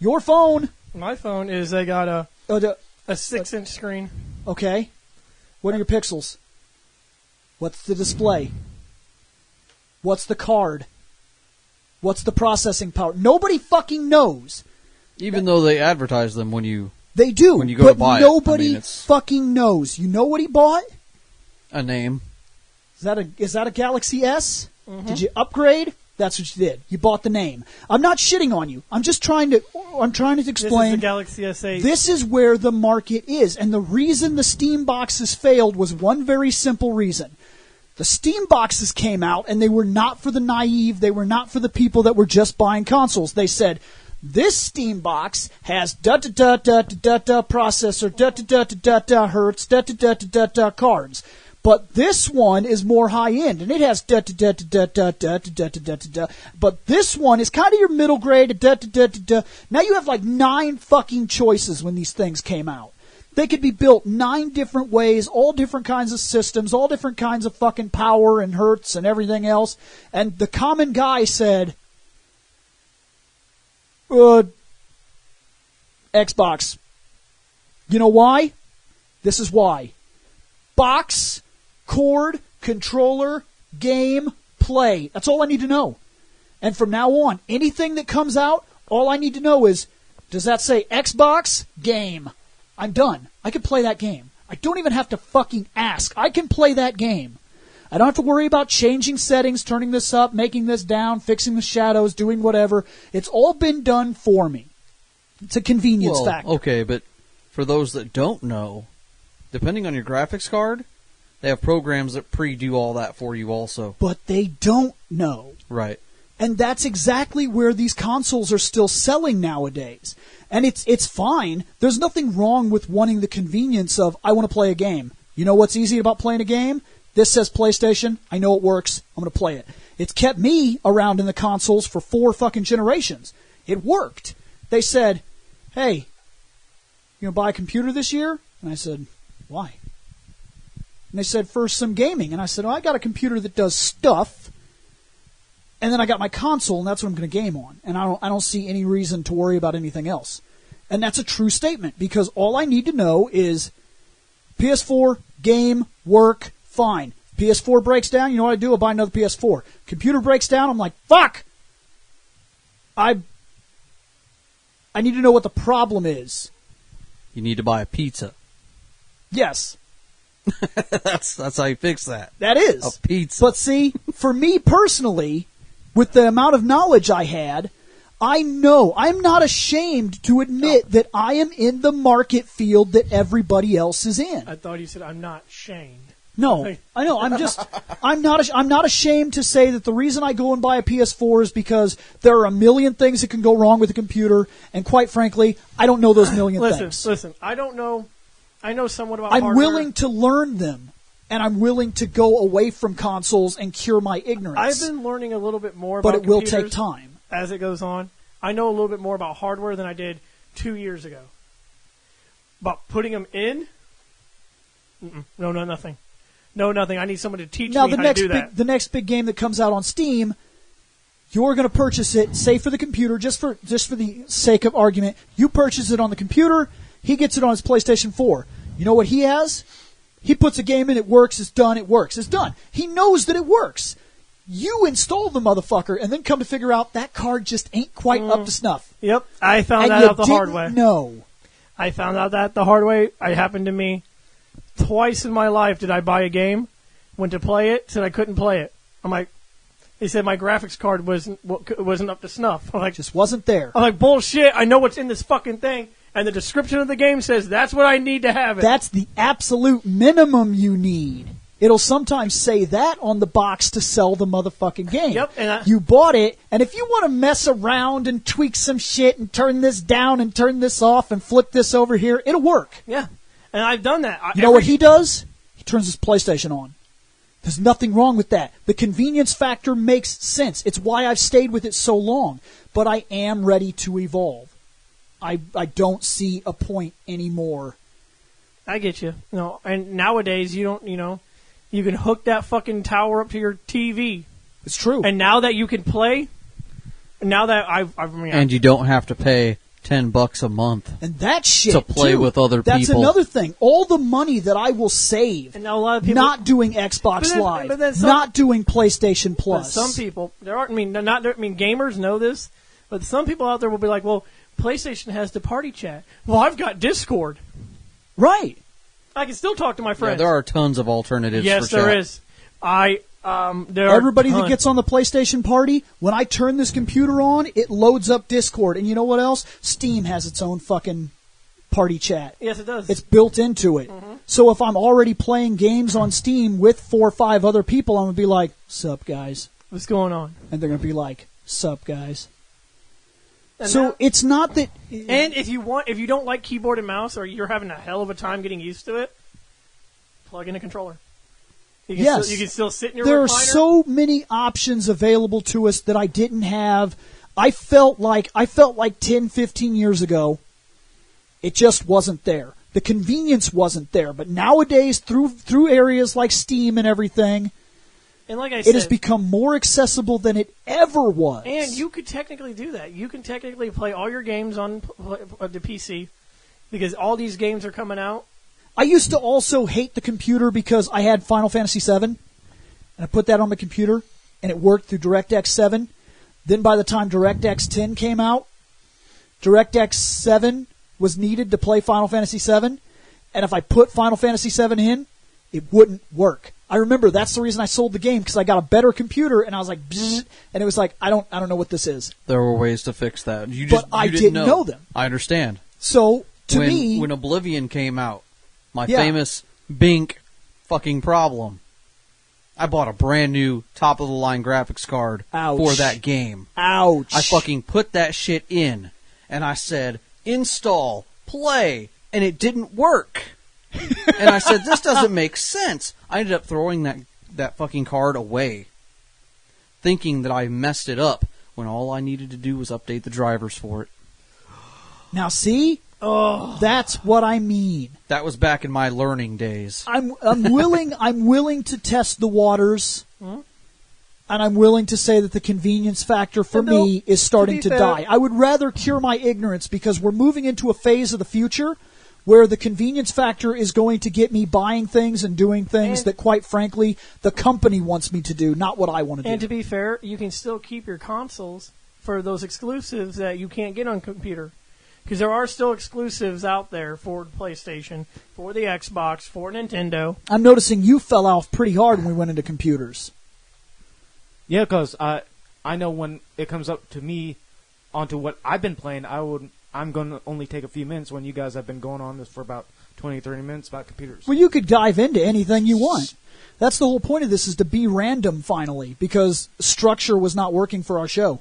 Speaker 1: Your phone.
Speaker 2: My phone they got a 6-inch screen.
Speaker 1: Okay. What are your pixels? What's the display? What's the card? What's the processing power? Nobody fucking knows.
Speaker 3: Even though they advertise them when you
Speaker 1: They do.
Speaker 3: when you go
Speaker 1: but
Speaker 3: to buy
Speaker 1: nobody
Speaker 3: it.
Speaker 1: fucking knows. You know what he bought?
Speaker 3: A name.
Speaker 1: Is that a Galaxy S? Mm-hmm. Did you upgrade? That's what you did. You bought the name. I'm not shitting on you. I'm just trying to explain.
Speaker 2: This is the Galaxy S8.
Speaker 1: This is where the market is. And the reason the Steam boxes failed was one very simple reason. The Steam boxes came out, and they were not for the naive. They were not for the people that were just buying consoles. They said, this Steam box has da-da-da-da-da-da processor, da-da-da-da-da hertz, da-da-da-da-da cards. But this one is more high-end, and it has da-da-da-da-da-da-da-da-da-da-da. But this one is kind of your middle grade, da-da-da-da-da. Now you have like 9 fucking choices when these things came out. They could be built 9 different ways, all different kinds of systems, all different kinds of fucking power and hertz and everything else. And the common guy said, Xbox. You know why? This is why. Box, cord, controller, game, play. That's all I need to know. And from now on, anything that comes out, all I need to know is, does that say Xbox? Game. I'm done. I can play that game. I don't even have to fucking ask. I can play that game. I don't have to worry about changing settings, turning this up, making this down, fixing the shadows, doing whatever. It's all been done for me. It's a convenience factor.
Speaker 3: Okay, but for those that don't know, depending on your graphics card, They have programs that pre-do all that for you also.
Speaker 1: But they don't know.
Speaker 3: Right.
Speaker 1: And that's exactly where these consoles are still selling nowadays. And it's fine. There's nothing wrong with wanting the convenience of, I want to play a game. You know what's easy about playing a game? This says PlayStation. I know it works. I'm going to play it. It's kept me around in the consoles for 4 fucking generations. It worked. They said, hey, you going to buy a computer this year? And I said, why? And they said, for some gaming. And I said, I got a computer that does stuff. And then I got my console, and that's what I'm going to game on. And I don't see any reason to worry about anything else. And that's a true statement, because all I need to know is PS4, game, work, fine. PS4 breaks down, you know what I do? I'll buy another PS4. Computer breaks down, I'm like, fuck! I need to know what the problem is.
Speaker 3: You need to buy a pizza.
Speaker 1: Yes.
Speaker 3: That's how you fix that.
Speaker 1: That is.
Speaker 3: A pizza.
Speaker 1: But see, for me personally, with the amount of knowledge I had, I know I'm not ashamed to admit that I am in the market field that everybody else is in.
Speaker 2: I thought you said I'm not shamed.
Speaker 1: No, I know. I'm not ashamed to say that the reason I go and buy a PS4 is because there are a million things that can go wrong with a computer, and quite frankly, I don't know those million things.
Speaker 2: Listen, I don't know. I know somewhat about
Speaker 1: I'm
Speaker 2: hardware.
Speaker 1: willing to learn them. And I'm willing to go away from consoles and cure my ignorance.
Speaker 2: I've been learning a little bit more about
Speaker 1: but it will
Speaker 2: computers
Speaker 1: take time.
Speaker 2: as it goes on. I know a little bit more about hardware than I did 2 years ago. But putting them in? No, nothing. No, nothing. I need someone to teach me how to do that.
Speaker 1: The next big game that comes out on Steam, you're going to purchase it, say for the computer, just for the sake of argument. You purchase it on the computer. He gets it on his PlayStation 4. You know what he has? He puts a game in, it works, it's done, it works, it's done. He knows that it works. You install the motherfucker and then come to figure out that card just ain't quite up to snuff.
Speaker 2: Yep, I found
Speaker 1: and
Speaker 2: that out the hard way.
Speaker 1: No.
Speaker 2: I found out that the hard way. It happened to me twice in my life. Did I buy a game, went to play it, said I couldn't play it. I'm like, they said my graphics card wasn't up to snuff. I'm like,
Speaker 1: just wasn't there.
Speaker 2: I'm like, bullshit, I know what's in this fucking thing. And the description of the game says that's what I need to have it.
Speaker 1: That's the absolute minimum you need. It'll sometimes say that on the box to sell the motherfucking game.
Speaker 2: Yep. And
Speaker 1: you bought it, and if you want to mess around and tweak some shit and turn this down and turn this off and flip this over here, it'll work.
Speaker 2: Yeah. And I've done that.
Speaker 1: You know what he does? He turns his PlayStation on. There's nothing wrong with that. The convenience factor makes sense. It's why I've stayed with it so long. But I am ready to evolve. I don't see a point anymore.
Speaker 2: I get you. No, and nowadays you don't. You can hook that fucking tower up to your TV.
Speaker 1: It's true.
Speaker 2: And now that you can play, now that
Speaker 3: and you don't have to pay $10 a month.
Speaker 1: And that shit
Speaker 3: to play
Speaker 1: too.
Speaker 3: with other people.
Speaker 1: That's another thing. All the money that I will save,
Speaker 2: and now a lot of people
Speaker 1: not doing Xbox Live, not doing PlayStation Plus.
Speaker 2: Some people gamers know this, but some people out there will be like, well, PlayStation has the party chat. Well, I've got Discord.
Speaker 1: Right.
Speaker 2: I can still talk to my friends.
Speaker 3: Yeah, there are tons of alternatives.
Speaker 2: Yes,
Speaker 3: for
Speaker 2: there
Speaker 3: chat.
Speaker 2: is.
Speaker 1: Everybody that gets on the PlayStation Party, when I turn this computer on, it loads up Discord. And you know what else? Steam has its own fucking party chat.
Speaker 2: Yes, it does.
Speaker 1: It's built into it. Mm-hmm. So if I'm already playing games on Steam with 4 or 5 other people, I'm going to be like, sup, guys?
Speaker 2: What's going on?
Speaker 1: And they're going to be like, sup, guys?
Speaker 2: And
Speaker 1: so it's not that...
Speaker 2: And if you don't like keyboard and mouse, or you're having a hell of a time getting used to it, plug in a controller. You can still sit in your recliner.
Speaker 1: There are so many options available to us that I didn't have. I felt like 10, 15 years ago, it just wasn't there. The convenience wasn't there. But nowadays, through areas like Steam and everything,
Speaker 2: and like I
Speaker 1: it
Speaker 2: said,
Speaker 1: has become more accessible than it ever was.
Speaker 2: And you could technically do that. You can technically play all your games on the PC because all these games are coming out.
Speaker 1: I used to also hate the computer because I had Final Fantasy VII, and I put that on my computer, and it worked through DirectX 7. Then by the time DirectX 10 came out, DirectX 7 was needed to play Final Fantasy VII, and if I put Final Fantasy VII in, it wouldn't work. I remember that's the reason I sold the game, because I got a better computer, and I was like, bzz, and it was like, I don't know what this is.
Speaker 3: There were ways to fix that.
Speaker 1: I didn't know them.
Speaker 3: I understand.
Speaker 1: So, to me...
Speaker 3: When Oblivion came out, my famous Bink fucking problem. I bought a brand new top-of-the-line graphics card
Speaker 1: Ouch.
Speaker 3: for that game.
Speaker 1: Ouch.
Speaker 3: I fucking put that shit in, and I said, install, play, and it didn't work. And I said, this doesn't make sense. I ended up throwing that fucking card away, thinking that I messed it up, when all I needed to do was update the drivers for it.
Speaker 1: Now, see? Oh, that's what I mean.
Speaker 3: That was back in my learning days.
Speaker 1: I'm willing to test the waters, and I'm willing to say that the convenience factor for me is starting to die. I would rather cure my ignorance because we're moving into a phase of the future where the convenience factor is going to get me buying things and doing things that, quite frankly, the company wants me to do, not what I want to do.
Speaker 2: And to be fair, you can still keep your consoles for those exclusives that you can't get on computer. Because there are still exclusives out there for PlayStation, for the Xbox, for Nintendo. I'm
Speaker 1: noticing you fell off pretty hard when we went into computers.
Speaker 4: Yeah, because I know when it comes up to me onto what I've been playing, I'm going to only take a few minutes when you guys have been going on this for about 20, 30 minutes about computers.
Speaker 1: Well, you could dive into anything you want. That's the whole point of this, is to be random finally, because structure was not working for our show.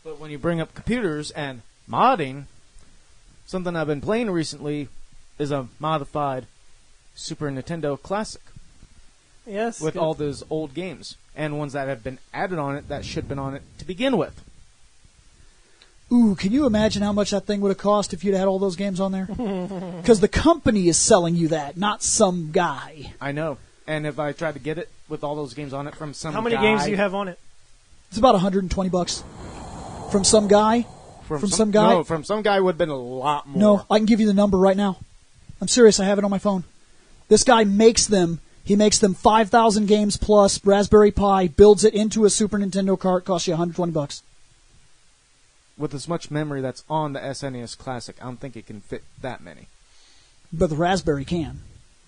Speaker 4: But when you bring up computers and modding, something I've been playing recently is a modified Super Nintendo Classic.
Speaker 2: Yes.
Speaker 4: With all those old games and ones that have been added on it that should have been on it to begin with.
Speaker 1: Ooh, can you imagine how much that thing would have cost if you'd had all those games on there? Because the company is selling you that, not some guy.
Speaker 4: I know. And if I tried to get it with all those games on it from some guy...
Speaker 2: How many games do you have on it?
Speaker 1: It's about $120. From some guy? From some guy?
Speaker 4: No, from some guy would have been a lot more.
Speaker 1: No, I can give you the number right now. I'm serious, I have it on my phone. This guy makes them. He makes them 5,000 games plus Raspberry Pi, builds it into a Super Nintendo cart, costs you $120.
Speaker 4: With as much memory that's on the SNES Classic, I don't think it can fit that many.
Speaker 1: But the Raspberry can.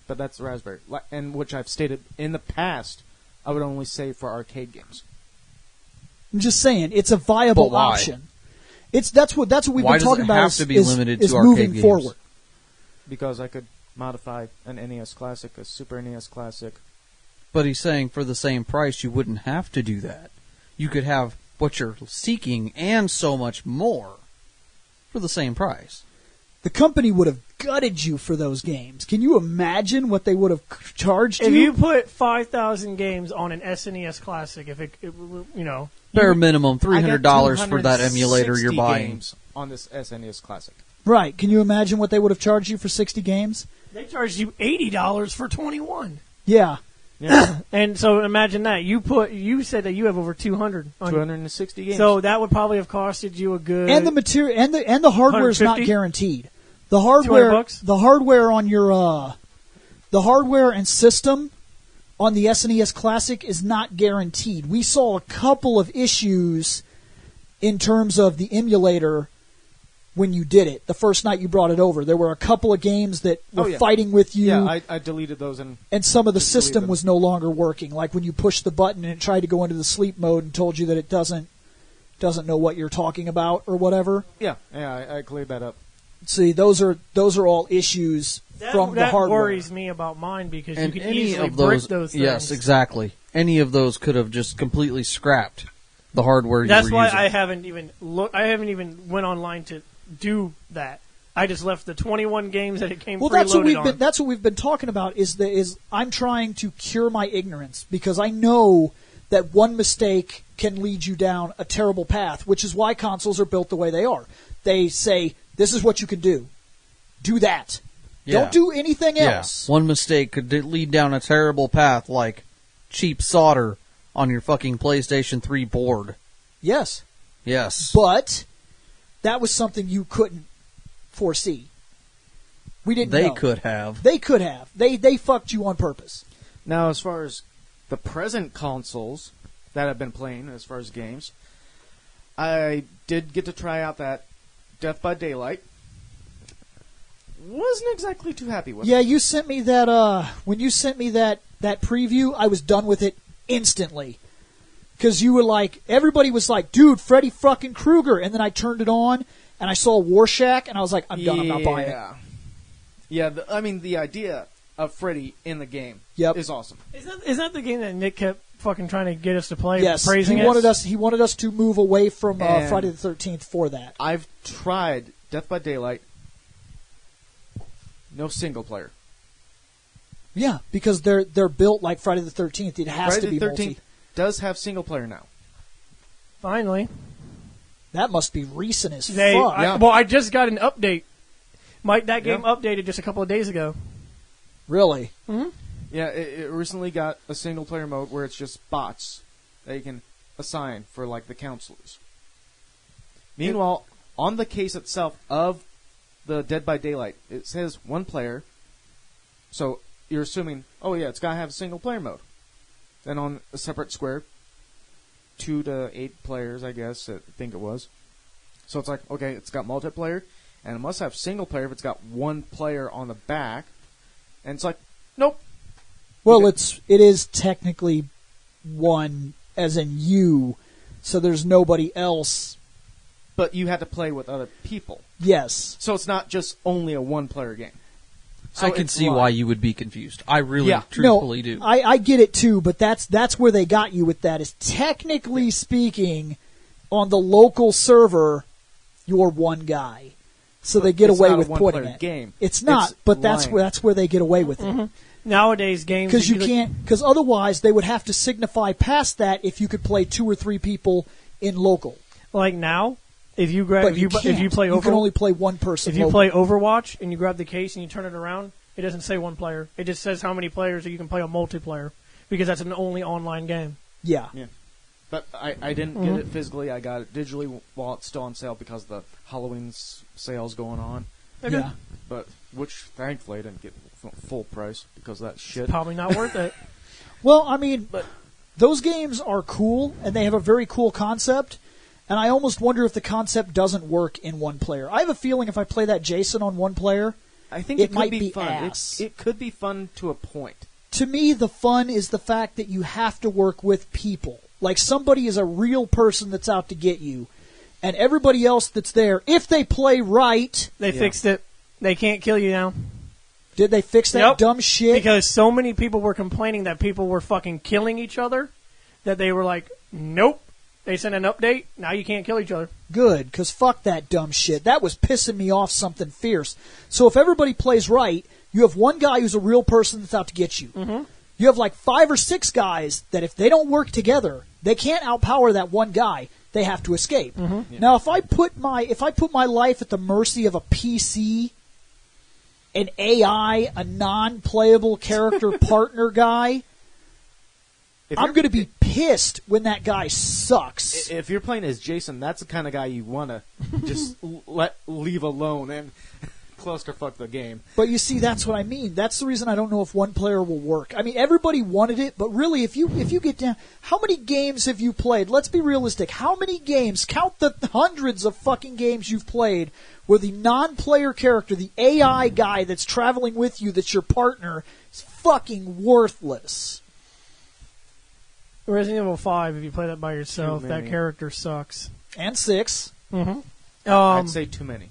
Speaker 4: But that's the Raspberry. And which I've stated in the past, I would only save for arcade games.
Speaker 1: I'm just saying, it's a viable option. That's what we've been talking about.
Speaker 3: Why does it have to be limited to
Speaker 1: moving
Speaker 3: arcade games?
Speaker 1: Forward.
Speaker 4: Because I could modify an NES Classic, a Super NES Classic.
Speaker 3: But he's saying for the same price, you wouldn't have to do that. You could have what you're seeking and so much more for the same price.
Speaker 1: The company would have gutted you for those games. Can you imagine what they would have charged you?
Speaker 2: If you put 5,000 games on an SNES Classic, if it
Speaker 3: bare minimum $300 for that emulator you're buying
Speaker 4: games on this SNES Classic.
Speaker 1: Right. Can you imagine what they would have charged you for 60 games?
Speaker 2: They charged you $80 for 21.
Speaker 1: Yeah.
Speaker 2: And so imagine that. You said that you have over 200.
Speaker 4: 260 games.
Speaker 2: So that would probably have costed you a good...
Speaker 1: And the material and the hardware is not guaranteed. The hardware on your the hardware and system on the SNES Classic is not guaranteed. We saw a couple of issues in terms of the emulator when you did it. The first night you brought it over, there were a couple of games that were fighting with you.
Speaker 4: Yeah, I deleted those and
Speaker 1: some of the system was no longer working. Like when you pushed the button and it tried to go into the sleep mode and told you that it doesn't know what you're talking about or whatever.
Speaker 4: Yeah, I cleared that up.
Speaker 1: See, those are all issues from the hardware.
Speaker 2: That worries me about mine because you can
Speaker 3: any
Speaker 2: easily
Speaker 3: of those,
Speaker 2: break those things.
Speaker 3: Yes, exactly. Any of those could have just completely scrapped the hardware you were using.
Speaker 2: That's why I haven't even went online to do that. I just left the 21 games that it came preloaded on.
Speaker 1: That's what we've been talking about. Is I'm trying to cure my ignorance because I know that one mistake can lead you down a terrible path, which is why consoles are built the way they are. They say, this is what you can do. Do that.
Speaker 3: Yeah.
Speaker 1: Don't do anything else.
Speaker 3: One mistake could lead down a terrible path, like cheap solder on your fucking PlayStation 3 board.
Speaker 1: Yes.
Speaker 3: Yes.
Speaker 1: But that was something you couldn't foresee. We didn't know.
Speaker 3: They could have.
Speaker 1: They could have. They fucked you on purpose.
Speaker 4: Now, as far as the present consoles that I've been playing, as far as games, I did get to try out that Death by Daylight. Wasn't exactly too happy with it.
Speaker 1: Yeah, you sent me that, when you sent me that preview, I was done with it instantly. Because you were like, everybody was like, dude, Freddy fucking Krueger. And then I turned it on, and I saw Warshack, and I was like, I'm done, I'm not buying it.
Speaker 4: Yeah, the idea of Freddy in the game
Speaker 1: Yep.
Speaker 4: is awesome.
Speaker 2: Isn't that the game that Nick kept fucking trying to get us to play?
Speaker 1: Yes,
Speaker 2: praising
Speaker 1: he wanted us to move away from
Speaker 4: And
Speaker 1: Friday the 13th for that.
Speaker 4: I've tried Death by Daylight. No single player.
Speaker 1: Yeah, because they're built like Friday the 13th. It has
Speaker 4: Friday
Speaker 1: to be
Speaker 4: the 13th
Speaker 1: multi.
Speaker 4: does have single player now.
Speaker 2: Finally.
Speaker 1: That must be recent as fuck.
Speaker 4: Yeah.
Speaker 2: Well, I just got an update. That game updated just a couple of days ago.
Speaker 1: Really?
Speaker 2: Mm-hmm.
Speaker 4: Yeah, it recently got a single player mode where it's just bots that you can assign for like the counselors. Meanwhile, on the case itself of the Dead by Daylight, it says one player. So you're assuming, oh yeah, it's got to have a single player mode. Then on a separate square, 2 to 8 players, I guess, I think it was. So it's like, okay, it's got multiplayer, and it must have single player if it's got one player on the back. And it's like, nope.
Speaker 1: Well, it is technically one, as in you, so there's nobody else.
Speaker 4: But you had to play with other people.
Speaker 1: Yes.
Speaker 4: So it's not just only a one-player game. So
Speaker 3: I can see why you would be confused. I really, truthfully do.
Speaker 1: I get it too, but that's where they got you with that. Is technically speaking, on the local server, you're one guy, so they get away with putting it.
Speaker 4: Game.
Speaker 1: It's not, but that's where they get away with it.
Speaker 2: Nowadays, games
Speaker 1: Because you can't, because otherwise they would have to signify past that if you could play 2 or 3 people in local.
Speaker 2: like now. If you grab,
Speaker 1: But
Speaker 2: if you play
Speaker 1: you can only play one person.
Speaker 2: If you
Speaker 1: locally.
Speaker 2: play Overwatch and you grab the case and you turn it around, it doesn't say one player. It just says how many players that you can play a multiplayer because that's an only online game.
Speaker 1: Yeah.
Speaker 4: But I didn't get it physically. I got it digitally while it's still on sale because the Halloween sale's going on.
Speaker 2: Okay.
Speaker 1: Yeah.
Speaker 4: But which thankfully I didn't get full price because of that shit.
Speaker 2: Probably not worth it.
Speaker 1: Well, I mean, those games are cool and they have a very cool concept. And I almost wonder if the concept doesn't work in one player. I have a feeling if I play that Jason on one player,
Speaker 4: I think
Speaker 1: it
Speaker 4: could
Speaker 1: might
Speaker 4: be
Speaker 1: be
Speaker 4: fun.
Speaker 1: ass.
Speaker 4: It could be fun to a point.
Speaker 1: To me, the fun is the fact that you have to work with people. Like somebody is a real person that's out to get you. And everybody else that's there, if they play right...
Speaker 2: They fixed it. They can't kill you now.
Speaker 1: Did they fix that dumb shit?
Speaker 2: Because so many people were complaining that people were fucking killing each other that they were like, nope. They sent an update. Now you can't kill each other.
Speaker 1: Good, because fuck that dumb shit. That was pissing me off something fierce. So if everybody plays right, you have one guy who's a real person that's out to get you.
Speaker 2: Mm-hmm.
Speaker 1: You have like 5 or 6 guys that if they don't work together, they can't outpower that one guy. They have to escape.
Speaker 2: Mm-hmm.
Speaker 4: Yeah.
Speaker 1: Now, if I put my life at the mercy of a PC, an AI, a non-playable character partner guy, I'm going to be pissed when that guy sucks.
Speaker 4: If you're playing as Jason, that's the kind of guy you want to just leave alone and clusterfuck the game.
Speaker 1: But you see, that's what I mean. That's the reason I don't know if one player will work. I mean, everybody wanted it, but really, if you get down, how many games have you played? Let's be realistic. How many games? Count the hundreds of fucking games you've played where the non-player character, the AI guy that's traveling with you, that's your partner, is fucking worthless.
Speaker 2: Resident Evil 5, if you play that by yourself, that character sucks.
Speaker 1: And 6.
Speaker 2: Mm-hmm.
Speaker 4: I'd say too many.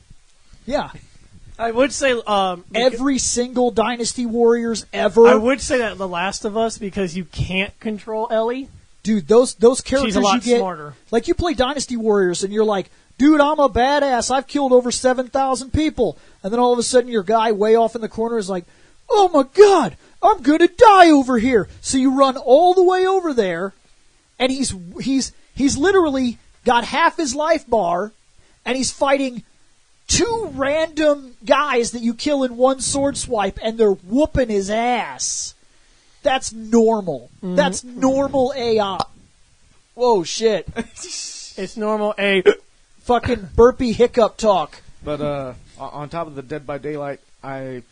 Speaker 1: Yeah.
Speaker 2: I would say
Speaker 1: Every single Dynasty Warriors ever.
Speaker 2: I would say that The Last of Us because you can't control Ellie.
Speaker 1: Dude, those characters
Speaker 2: She's a lot
Speaker 1: you get,
Speaker 2: smarter.
Speaker 1: Like you play Dynasty Warriors and you're like, dude, I'm a badass. I've killed over 7,000 people. And then all of a sudden your guy way off in the corner is like, oh my god, I'm going to die over here. So you run all the way over there and he's literally got half his life bar and he's fighting 2 random guys that you kill in one sword swipe and they're whooping his ass. That's normal. Mm-hmm. That's normal AI. Whoa, shit.
Speaker 2: It's normal
Speaker 1: fucking burpee hiccup talk.
Speaker 4: But on top of the Dead by Daylight, I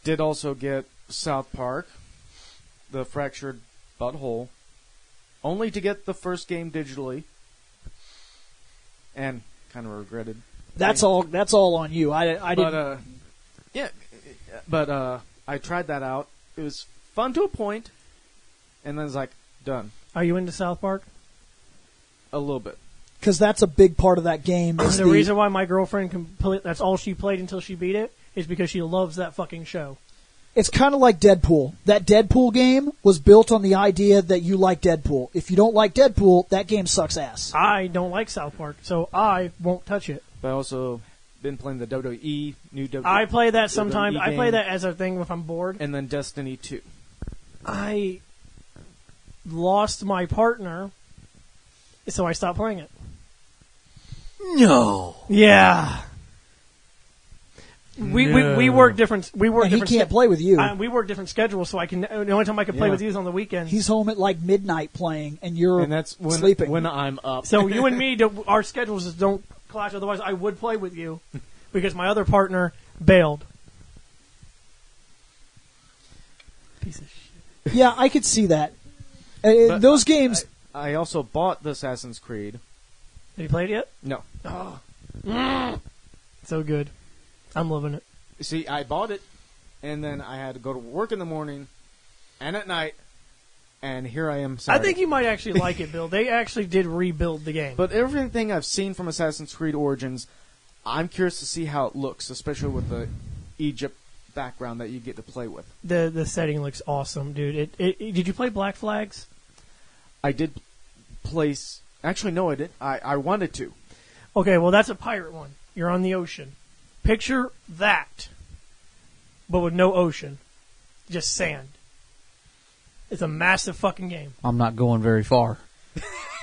Speaker 4: did also get South Park, The Fractured Butthole, only to get the first game digitally, and kind of regretted.
Speaker 1: That's all on you. I didn't.
Speaker 4: But I tried that out. It was fun to a point, and then it's like done.
Speaker 2: Are you into South Park?
Speaker 4: A little bit.
Speaker 1: Because that's a big part of that game.
Speaker 2: The reason why my girlfriend that's all she played until she beat it is because she loves that fucking show.
Speaker 1: It's kind of like Deadpool. That Deadpool game was built on the idea that you like Deadpool. If you don't like Deadpool, that game sucks ass.
Speaker 2: I don't like South Park, so I won't touch it.
Speaker 4: But I also been playing the WWE, new WWE.
Speaker 2: I play that sometimes.
Speaker 4: WWE
Speaker 2: I play
Speaker 4: game,
Speaker 2: that as a thing if I'm bored.
Speaker 4: and then Destiny 2.
Speaker 2: I lost my partner, so I stopped playing it.
Speaker 3: No.
Speaker 2: Yeah. We work different. We work
Speaker 1: And he
Speaker 2: different.
Speaker 1: can't play with you.
Speaker 2: We work different schedules, so I can. The only time I can play
Speaker 4: Yeah.
Speaker 2: with you is on the weekends.
Speaker 1: He's home at like midnight playing, and you're
Speaker 4: And that's when,
Speaker 1: sleeping.
Speaker 4: when I'm up.
Speaker 2: So you and me, our schedules just don't clash. Otherwise, I would play with you because my other partner bailed. Piece of shit.
Speaker 1: Yeah, I could see that.
Speaker 4: But
Speaker 1: Those games.
Speaker 4: I also bought the Assassin's Creed.
Speaker 2: Have you played it yet?
Speaker 4: No.
Speaker 2: Oh. So good. I'm loving it.
Speaker 4: See, I bought it, and then I had to go to work in the morning and at night, and here I am Saturday.
Speaker 2: I think you might actually like it, Bill. They actually did rebuild the game.
Speaker 4: But everything I've seen from Assassin's Creed Origins, I'm curious to see how it looks, especially with the Egypt background that you get to play with.
Speaker 2: The setting looks awesome, dude. Did you play Black Flags?
Speaker 4: I did place. Actually, no, I didn't. I wanted to.
Speaker 2: Okay, well, that's a pirate one. You're on the ocean. Picture that, but with no ocean. Just sand. It's a massive fucking game.
Speaker 3: I'm not going very far.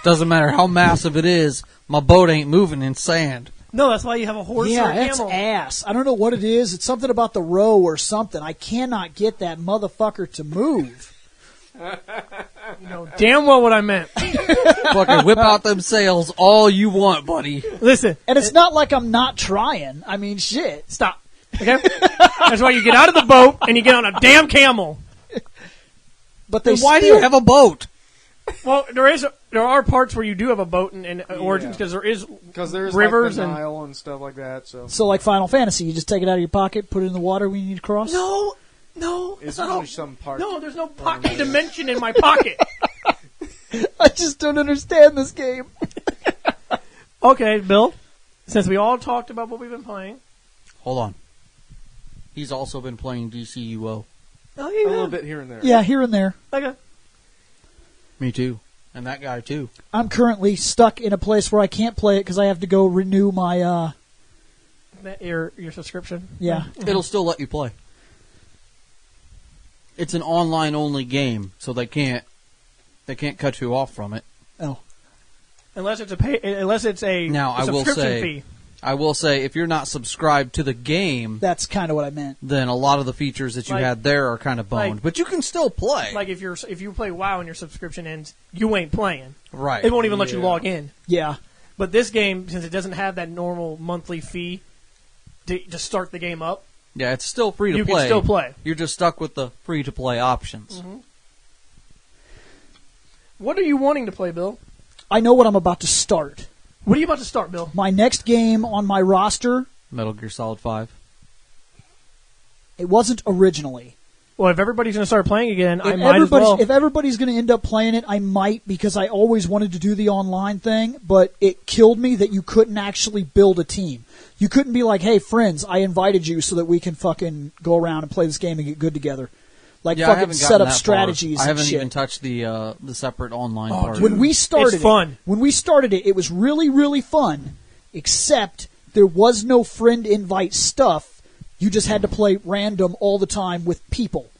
Speaker 3: Doesn't matter how massive it is, my boat ain't moving in sand.
Speaker 2: No, that's why you have a horse or
Speaker 1: Yeah,
Speaker 2: a
Speaker 1: that's
Speaker 2: camel.
Speaker 1: ass. I don't know what it is. It's something about the row or something. I cannot get that motherfucker to move.
Speaker 2: You know damn well what I meant.
Speaker 3: Fucking whip out them sails all you want, buddy.
Speaker 2: Listen,
Speaker 1: And it's not like I'm not trying. I mean, shit.
Speaker 2: stop. Okay? That's why you get out of the boat and you get on a damn camel.
Speaker 1: But they
Speaker 3: Then why do
Speaker 1: still-
Speaker 3: you have a boat?
Speaker 2: Well, there are parts where you do have a boat in Origins because there is
Speaker 4: Because there's
Speaker 2: rivers
Speaker 4: like the
Speaker 2: and
Speaker 4: Nile and stuff like that. So
Speaker 1: So like Final Fantasy, you just take it out of your pocket, put it in the water when you need to cross?
Speaker 2: no,
Speaker 4: it's
Speaker 2: that's not
Speaker 4: usually
Speaker 2: how-
Speaker 4: some part.
Speaker 2: no, there's no pocket dimension in my pocket.
Speaker 1: I just don't understand this game.
Speaker 2: Okay, Bill. Since we all talked about what we've been playing,
Speaker 3: Hold on. He's also been playing DCUO.
Speaker 2: oh
Speaker 4: A
Speaker 2: yeah,
Speaker 4: little bit here and there.
Speaker 1: Yeah, here and there.
Speaker 2: okay.
Speaker 3: Me too. And that guy too.
Speaker 1: I'm currently stuck in a place where I can't play it because I have to go renew my,
Speaker 2: Your subscription.
Speaker 1: yeah.
Speaker 3: It'll still let you play. It's an online only game, so they can't cut you off from it.
Speaker 1: Oh.
Speaker 2: Unless it's a
Speaker 3: Now, I will
Speaker 2: subscription
Speaker 3: say-
Speaker 2: fee.
Speaker 3: I will say, if you're not subscribed to the game,
Speaker 1: That's kind of what I meant.
Speaker 3: then a lot of the features that you
Speaker 2: Like-
Speaker 3: had there are kind of boned.
Speaker 2: like-
Speaker 3: But you can still play.
Speaker 2: Like if you play WoW and your subscription ends, you ain't playing.
Speaker 3: right.
Speaker 2: It won't even let you
Speaker 4: Yeah.
Speaker 2: log in.
Speaker 1: Yeah.
Speaker 2: But this game, since it doesn't have that normal monthly fee to start the game up,
Speaker 3: Yeah, it's still free to
Speaker 2: you
Speaker 3: play.
Speaker 2: can still play.
Speaker 3: You're just stuck with the free to play options.
Speaker 2: Mm-hmm. What are you wanting to play, Bill?
Speaker 1: I know what I'm about to start.
Speaker 2: What are you about to start, Bill?
Speaker 1: My next game on my roster,
Speaker 3: Metal Gear Solid 5.
Speaker 1: it wasn't originally.
Speaker 2: Well, if everybody's going to start playing again, I
Speaker 1: If
Speaker 2: might as well.
Speaker 1: If everybody's going to end up playing it, I might because I always wanted to do the online thing, but it killed me that you couldn't actually build a team. You couldn't be like, hey, friends, I invited you so that we can fucking go around and play this game and get good together. Like
Speaker 3: Yeah, I
Speaker 1: fucking
Speaker 3: haven't
Speaker 1: set
Speaker 3: gotten
Speaker 1: up
Speaker 3: that far.
Speaker 1: strategies
Speaker 3: I
Speaker 1: and
Speaker 3: haven't
Speaker 1: shit.
Speaker 3: even touched the separate online
Speaker 2: Oh,
Speaker 3: part.
Speaker 2: dude.
Speaker 1: When we started
Speaker 2: It's fun.
Speaker 1: When we started it, it was really, really fun, except there was no friend invite stuff. You just had to play random all the time with people.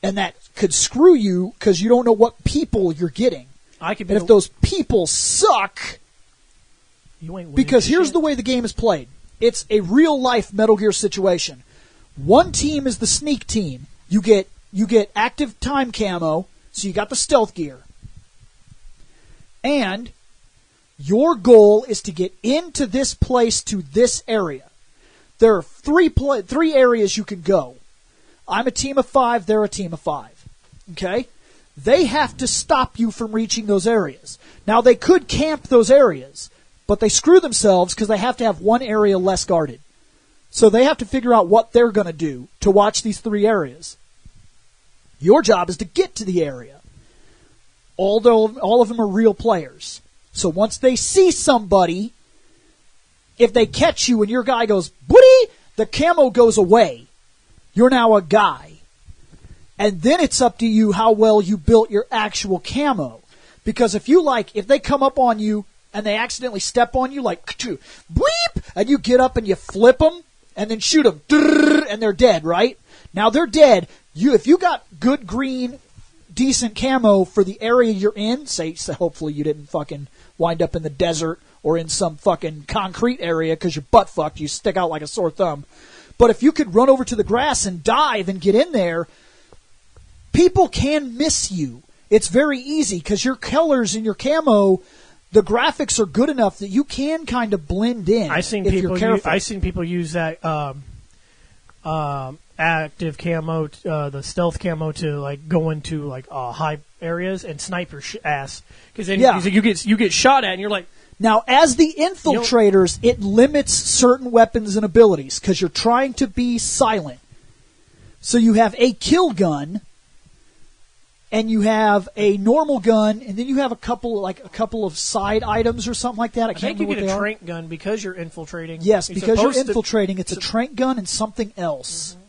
Speaker 1: And that could screw you because you don't know what people you're getting.
Speaker 2: I could be
Speaker 1: And if those people suck,
Speaker 2: you ain't winning
Speaker 1: because here's
Speaker 2: shit.
Speaker 1: the way the game is played. It's a real-life Metal Gear situation. One team is the sneak team. You get active time camo, so you got the stealth gear. And your goal is to get into this place to this area. There are three areas you can go. I'm a team of 5, they're a team of 5. Okay? They have to stop you from reaching those areas. Now, they could camp those areas, but they screw themselves because they have to have one area less guarded. So they have to figure out what they're going to do to watch these 3 areas. Your job is to get to the area. Although all of them are real players. So once they see somebody, if they catch you and your guy goes, booty, the camo goes away. You're now a guy. And then it's up to you how well you built your actual camo. Because if they come up on you and they accidentally step on you, like, bleep, and you get up and you flip them and then shoot them, and they're dead, right? Now they're dead. If you got good green, decent camo for the area you're in, say hopefully you didn't fucking wind up in the desert or in some fucking concrete area because you're butt fucked, you stick out like a sore thumb. But if you could run over to the grass and dive and get in there, people can miss you. It's very easy because your colors and your camo, the graphics are good enough that you can kind of blend in.
Speaker 2: I've seen people use that active camo, the stealth camo, to like go into like high areas and snipe your ass. Because then you get shot at and you're like.
Speaker 1: Now, as the infiltrators, it limits certain weapons and abilities because you're trying to be silent. So you have a kill gun, and you have a normal gun, and then you have a couple of side items or something like that. I
Speaker 2: think you get a trank gun because you're infiltrating.
Speaker 1: Yes, because you're infiltrating. It's a trank gun and something else. Mm-hmm.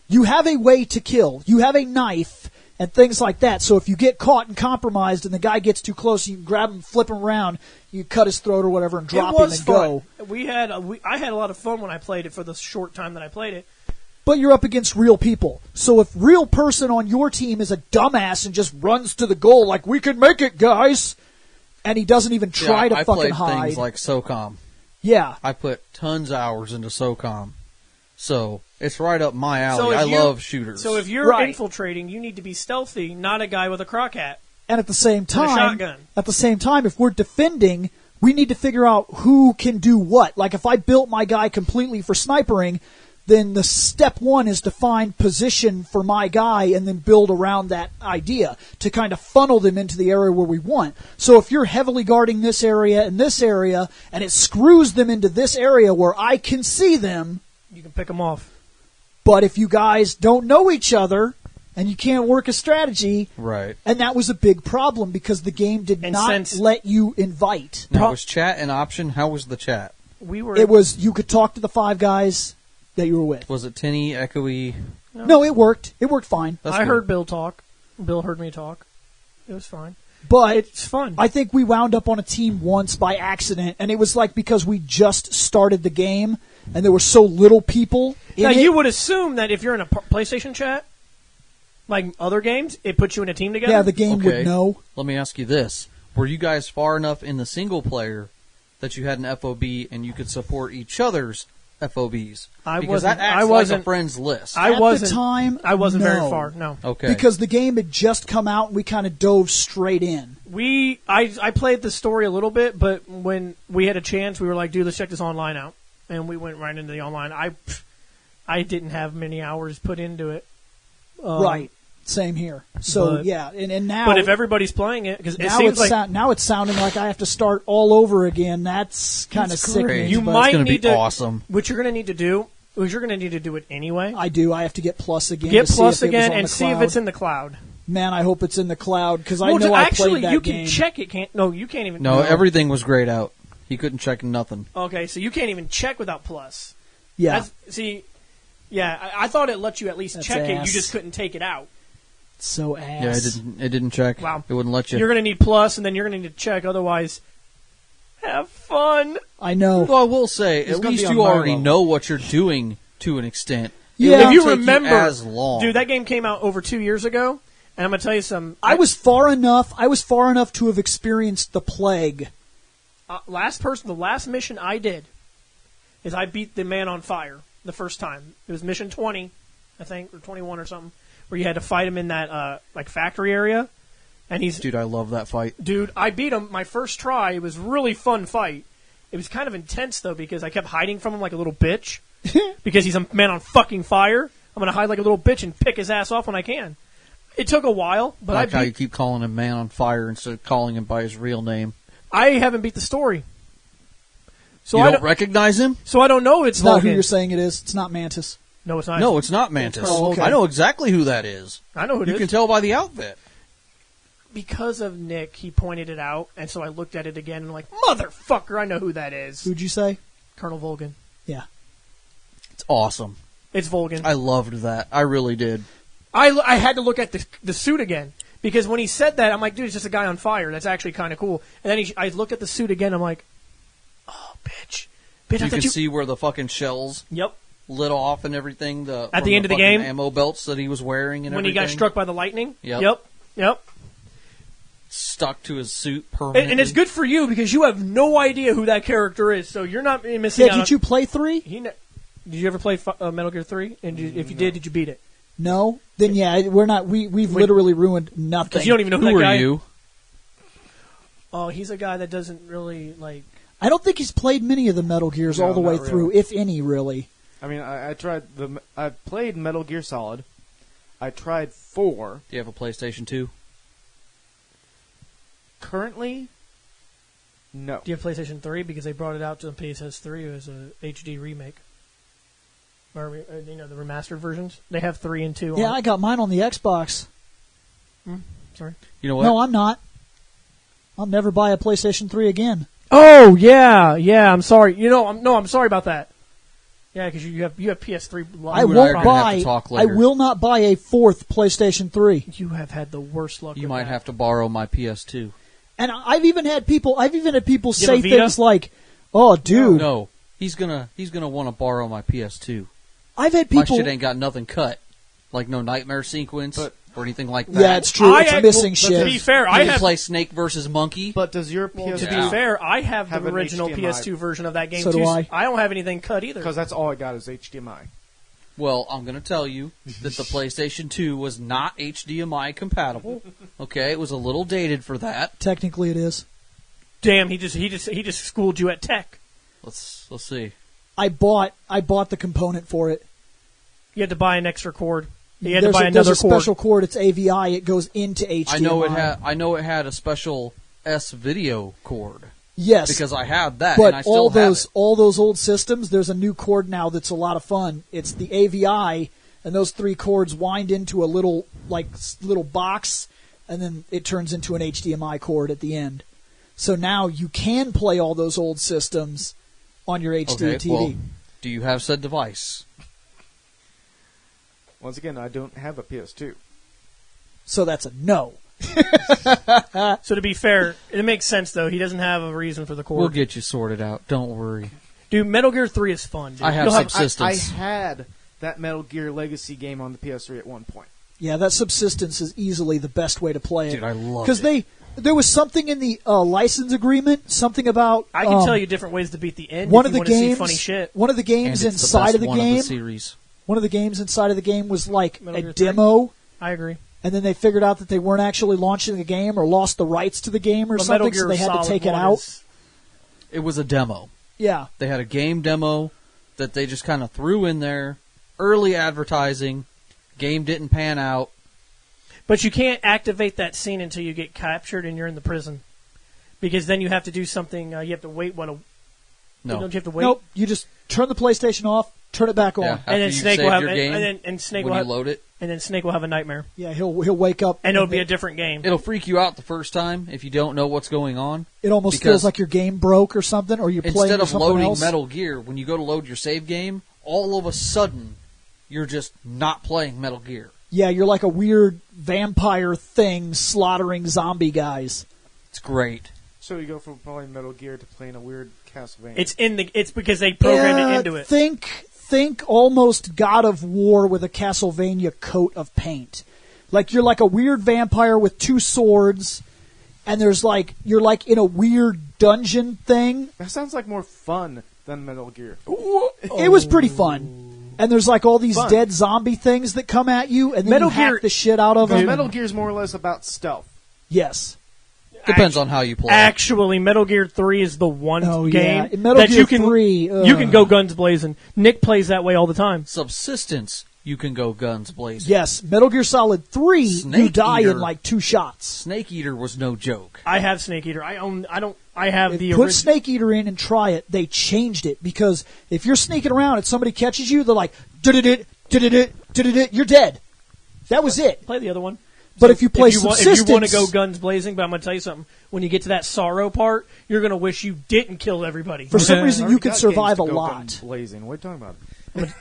Speaker 1: You have a way to kill. You have a knife and things like that. So if you get caught and compromised and the guy gets too close, you can grab him, flip him around, you cut his throat or whatever, and drop him and go.
Speaker 2: I had a lot of fun when I played it for the short time that I played it.
Speaker 1: But you're up against real people. So if real person on your team is a dumbass and just runs to the goal like, we can make it, guys, and he doesn't even try to fucking hide.
Speaker 3: I played things like SOCOM.
Speaker 1: Yeah.
Speaker 3: I put tons of hours into SOCOM. So it's right up my alley. I love shooters.
Speaker 2: So if you're infiltrating, you need to be stealthy, not a guy with a crock hat.
Speaker 1: And at the same time,
Speaker 2: and a
Speaker 1: shotgun. If we're defending, we need to figure out who can do what. Like if I built my guy completely for snipering, then the step one is to find position for my guy and then build around that idea to kind of funnel them into the area where we want. So if you're heavily guarding this area and it screws them into this area where I can see them,
Speaker 2: you can pick them off.
Speaker 1: But if you guys don't know each other and you can't work a strategy,
Speaker 3: right?
Speaker 1: And that was a big problem because the game did not let you invite.
Speaker 3: Now, was chat an option? How was the chat?
Speaker 1: You could talk to the 5 guys that you were with.
Speaker 3: Was it tinny, echoey?
Speaker 1: No, it worked. It worked fine.
Speaker 2: I heard Bill talk. Bill heard me talk. It was fine.
Speaker 1: But
Speaker 2: it's fun.
Speaker 1: I think we wound up on a team once by accident, and it was like because we just started the game and there were so little people in it.
Speaker 2: You would assume that if you're in a PlayStation chat, like other games, it puts you in a team together?
Speaker 1: Yeah, the game would know.
Speaker 3: Let me ask you this. Were you guys far enough in the single player that you had an FOB and you could support each other's FOBs? Because that acts like a friend's list.
Speaker 1: At the time,
Speaker 2: I wasn't very far, no.
Speaker 3: Okay.
Speaker 1: Because the game had just come out and we kind of dove straight in.
Speaker 2: I played the story a little bit, but when we had a chance, we were like, dude, let's check this online out. And we went right into the online. I didn't have many hours put into it.
Speaker 1: Right. Same here. So, and now...
Speaker 2: But if everybody's playing it... because
Speaker 1: now it's sounding like I have to start all over again. That's kind of sickening.
Speaker 2: You might
Speaker 3: it's
Speaker 2: need
Speaker 3: to be awesome.
Speaker 2: What you're going to need to do... Because you're going to need to do it anyway.
Speaker 1: I do. I have to get Plus again.
Speaker 2: Get Plus again and see if it's in the cloud.
Speaker 1: Man, I hope it's in the cloud because I know I played that game.
Speaker 2: Actually, you can check it. No, you can't even...
Speaker 3: No, everything was grayed out. He couldn't check nothing.
Speaker 2: Okay, so you can't even check without Plus.
Speaker 1: Yeah.
Speaker 2: I thought it let you at least check it. You just couldn't take it out.
Speaker 1: So ass.
Speaker 3: Yeah, it didn't check.
Speaker 2: Wow.
Speaker 3: It wouldn't let you.
Speaker 2: You're going to need Plus, and then you're going to need to check. Otherwise, have fun.
Speaker 1: I know.
Speaker 3: Well, I will say, at least you already know what you're doing to an extent.
Speaker 1: Yeah.
Speaker 2: If you remember,
Speaker 3: as long.
Speaker 2: Dude, that game came out over 2 years ago, and I'm going to tell you something.
Speaker 1: I was far enough to have experienced the plague.
Speaker 2: The last mission I did is I beat the man on fire the first time. It was mission 20, I think, or 21 or something, where you had to fight him in that factory area. And
Speaker 3: Dude, I love that fight.
Speaker 2: Dude, I beat him my first try. It was a really fun fight. It was kind of intense, though, because I kept hiding from him like a little bitch. Because he's a man on fucking fire. I'm going to hide like a little bitch and pick his ass off when I can. It took a while, but
Speaker 3: I like how you keep calling him man on fire instead of calling him by his real name.
Speaker 2: I haven't beat the story. So
Speaker 3: you don't recognize him?
Speaker 2: So I don't know
Speaker 1: it's not who you're saying it is. It's not Mantis.
Speaker 2: No, it's not.
Speaker 3: No, it's not Mantis.
Speaker 1: Oh, okay.
Speaker 3: I know exactly who that is.
Speaker 2: I know who it is.
Speaker 3: You can tell by the outfit.
Speaker 2: Because of Nick, he pointed it out, and so I looked at it again and I'm like, motherfucker, I know who that is.
Speaker 1: Who'd you say?
Speaker 2: Colonel Volgan.
Speaker 1: Yeah.
Speaker 3: It's awesome.
Speaker 2: It's Volgin.
Speaker 3: I loved that. I really did.
Speaker 2: I had to look at the suit again because when he said that, I'm like, dude, it's just a guy on fire. That's actually kind of cool. And then I look at the suit again. I'm like, oh, bitch.
Speaker 3: You can see where the fucking shells lit off and everything.
Speaker 2: At the end of the game,
Speaker 3: ammo belts that he was wearing and
Speaker 2: when
Speaker 3: everything.
Speaker 2: he got struck by the lightning.
Speaker 3: Yep.
Speaker 2: Yep.
Speaker 3: Stuck to his suit permanently.
Speaker 2: And it's good for you because you have no idea who that character is, so you're not missing out.
Speaker 1: Yeah, did you play 3?
Speaker 2: Did you ever play Metal Gear 3? And if you did you beat it?
Speaker 1: No? Then yeah, we're not. We've literally ruined nothing.
Speaker 2: Because you don't even know
Speaker 3: who
Speaker 2: that guy.
Speaker 3: are you?
Speaker 2: Oh, he's a guy that doesn't really like.
Speaker 1: I don't think he's played many of the Metal Gears all the way through, if any, really.
Speaker 4: I mean, I played Metal Gear Solid. I tried 4.
Speaker 3: Do you have a PlayStation 2?
Speaker 4: Currently, no.
Speaker 2: Do you have PlayStation 3? Because they brought it out to the PS3 as a HD remake. Or, the remastered versions. They have 3 and 2.
Speaker 1: Yeah, I got mine on the Xbox.
Speaker 2: Sorry.
Speaker 3: You know what?
Speaker 1: No, I'm not. I'll never buy a PlayStation 3 again.
Speaker 2: Oh yeah. I'm sorry. I'm sorry about that. Yeah, because you have PS3.
Speaker 1: I will not buy a 4th PlayStation 3.
Speaker 2: You have had the worst luck.
Speaker 3: You might have to borrow my PS2.
Speaker 1: And I've even had people say
Speaker 2: Vita?
Speaker 1: things like, "Oh, dude,
Speaker 3: No, he's gonna want to borrow my PS2.
Speaker 1: I've had
Speaker 3: My
Speaker 1: people."
Speaker 3: shit ain't got nothing cut, like no nightmare sequence or anything like that.
Speaker 1: Yeah, it's true. It's missing shit.
Speaker 2: To be fair,
Speaker 3: I have play Snake versus Monkey.
Speaker 4: But does your PS2...
Speaker 2: To be fair, I have the
Speaker 4: an
Speaker 2: original
Speaker 4: HDMI.
Speaker 2: PS2 version of that game
Speaker 1: So
Speaker 2: too.
Speaker 1: do I.
Speaker 2: I don't have anything cut either.
Speaker 4: Because that's all I got is HDMI.
Speaker 3: Well, I'm going to tell you that the PlayStation 2 was not HDMI compatible. Okay, it was a little dated for that.
Speaker 1: Technically, it is.
Speaker 2: Damn, he just schooled you at tech.
Speaker 3: Let's see.
Speaker 1: I bought the component for it.
Speaker 2: You had to buy an extra cord. You had
Speaker 1: There's
Speaker 2: to buy
Speaker 1: there's
Speaker 2: another
Speaker 1: a special cord. It's AVI. It goes into HDMI.
Speaker 3: I know it had a special S video cord.
Speaker 1: Yes,
Speaker 3: because I had that,
Speaker 1: but
Speaker 3: and I still have it.
Speaker 1: all those old systems, there's a new cord now that's a lot of fun. It's the AVI, and those 3 cords wind into a little box, and then it turns into an HDMI cord at the end. So now you can play all those old systems on your HD TV.
Speaker 3: Well, do you have said device?
Speaker 4: Once again, I don't have a PS2.
Speaker 1: So that's a no.
Speaker 2: So to be fair, it makes sense though. He doesn't have a reason for the cord.
Speaker 3: We'll get you sorted out. Don't worry.
Speaker 2: Dude, Metal Gear 3 is fun. Dude.
Speaker 3: I have Subsistence.
Speaker 4: I had that Metal Gear Legacy game on the PS3 at one point.
Speaker 1: Yeah, that Subsistence is easily the best way to play it.
Speaker 3: Dude, I love it.
Speaker 1: Because there was something in the license agreement, something about...
Speaker 2: I can tell you different ways to beat the end
Speaker 1: one
Speaker 2: if
Speaker 1: of
Speaker 2: you
Speaker 1: the
Speaker 2: want to see
Speaker 1: games,
Speaker 2: funny shit.
Speaker 1: One of the games inside of the game... One of the games inside of the game was like
Speaker 2: Metal
Speaker 1: a
Speaker 2: Gear 3?
Speaker 1: demo.
Speaker 2: I agree.
Speaker 1: And then they figured out that they weren't actually launching the game or lost the rights to the game or
Speaker 2: But
Speaker 1: something,
Speaker 2: Metal Gear
Speaker 1: so they had to
Speaker 2: Solid
Speaker 1: take it
Speaker 2: 1
Speaker 1: out.
Speaker 3: It was a demo.
Speaker 1: Yeah.
Speaker 3: They had a game demo that they just kind of threw in there. Early advertising. Game didn't pan out.
Speaker 2: But you can't activate that scene until you get captured and you're in the prison. Because then you have to do something, you have to wait,
Speaker 3: No.
Speaker 2: Don't you have to wait?
Speaker 1: Nope. You just turn the PlayStation off, turn it back on.
Speaker 3: Yeah,
Speaker 2: And then Snake will have
Speaker 3: when you load it.
Speaker 2: And then Snake will have a nightmare.
Speaker 1: Yeah, he'll wake up.
Speaker 2: And it'll be a different game.
Speaker 3: It'll freak you out the first time if you don't know what's going on.
Speaker 1: It almost feels like your game broke or something, or you're playing
Speaker 3: instead of
Speaker 1: something
Speaker 3: loading
Speaker 1: else.
Speaker 3: Metal Gear, when you go to load your save game, all of a sudden you're just not playing Metal Gear.
Speaker 1: Yeah, you're like a weird vampire thing slaughtering zombie guys.
Speaker 3: It's great.
Speaker 4: So you go from playing Metal Gear to playing a weird Castlevania.
Speaker 2: It's because they programmed it into it.
Speaker 1: Think almost God of War with a Castlevania coat of paint. Like you're like a weird vampire with 2 swords, and you're like in a weird dungeon thing.
Speaker 4: That sounds like more fun than Metal Gear.
Speaker 1: It was pretty fun. And there's like all these dead zombie things that come at you, and then you hack the shit out of them.
Speaker 4: Metal Gear is more or less about stealth.
Speaker 1: Yes.
Speaker 3: Depends on how you play.
Speaker 2: Actually, Metal Gear 3 is the one game
Speaker 1: in Metal
Speaker 2: that
Speaker 1: Gear
Speaker 2: you can
Speaker 1: 3,
Speaker 2: you can go guns blazing. Nick plays that way all the time.
Speaker 3: Subsistence, you can go guns blazing.
Speaker 1: Yes, Metal Gear Solid 3, you die
Speaker 3: Eater.
Speaker 1: in like 2 shots.
Speaker 3: Snake Eater was no joke.
Speaker 2: I have Snake Eater. I have the
Speaker 1: Put
Speaker 2: original.
Speaker 1: Snake Eater in and try it. They changed it because if you're sneaking around and somebody catches you, they're like, you're dead. That was it.
Speaker 2: Play the other one.
Speaker 1: But if you play Subsistence...
Speaker 2: If you want to go guns blazing, but I'm going to tell you something. When you get to that sorrow part, you're going to wish you didn't kill everybody.
Speaker 1: For some reason, you could
Speaker 4: got
Speaker 1: survive a
Speaker 4: games to go
Speaker 1: lot.
Speaker 4: guns blazing. What are you talking about?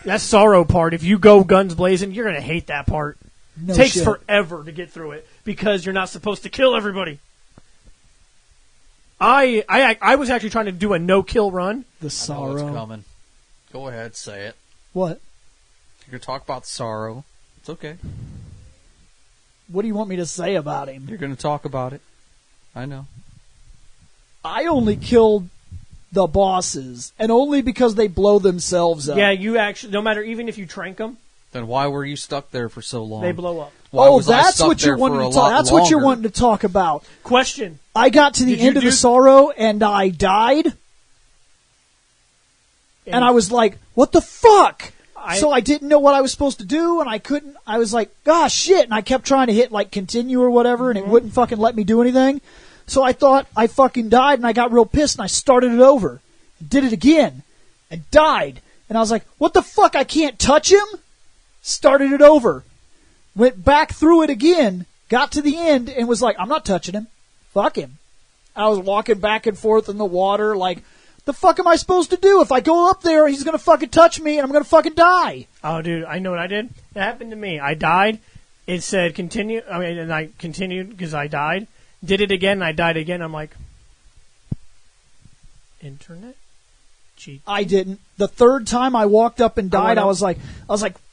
Speaker 2: That sorrow part, if you go guns blazing, you're going to hate that part.
Speaker 1: No
Speaker 2: Takes
Speaker 1: shit.
Speaker 2: forever to get through it because you're not supposed to kill everybody. I was actually trying to do a no-kill run.
Speaker 1: The
Speaker 3: I know
Speaker 1: sorrow.
Speaker 3: it's coming. Go ahead, say it.
Speaker 1: What?
Speaker 3: You're going to talk about sorrow. It's okay.
Speaker 1: What do you want me to say about him?
Speaker 3: You're going to talk about it. I know.
Speaker 1: I only killed the bosses, and only because they blow themselves up.
Speaker 2: Yeah, you actually, no matter, even if you trank them,
Speaker 3: Then why were you stuck there for so long?
Speaker 2: they blow up.
Speaker 3: Why
Speaker 1: Oh,
Speaker 3: was I
Speaker 1: that's
Speaker 3: stuck
Speaker 1: what you're
Speaker 3: there
Speaker 1: wanting
Speaker 3: for
Speaker 1: to
Speaker 3: a
Speaker 1: talk.
Speaker 3: lot
Speaker 1: That's what you're
Speaker 3: longer?
Speaker 1: wanting to talk about.
Speaker 2: Question.
Speaker 1: I got to the
Speaker 2: Did you
Speaker 1: end of
Speaker 2: do-
Speaker 1: the sorrow, and I died, and I was like, "What the fuck?" So I didn't know what I was supposed to do, and I couldn't. I was like, "Gosh, shit!" And I kept trying to hit like continue or whatever, and it wouldn't fucking let me do anything. So I thought I fucking died, and I got real pissed, and I started it over, did it again, and died. And I was like, "What the fuck? I can't touch him." Started it over, went back through it again, got to the end, and was like, "I'm not touching him. Fuck him." I was walking back and forth in the water, like, the fuck am I supposed to do? If I go up there, he's gonna fucking touch me, and I'm gonna fucking die.
Speaker 2: Oh, dude, I know what I did. It happened to me. I died. It said continue. I mean, and I continued because I died. Did it again, and I died again. I'm like, internet cheat.
Speaker 1: I didn't. The third time I walked up and died, I was like,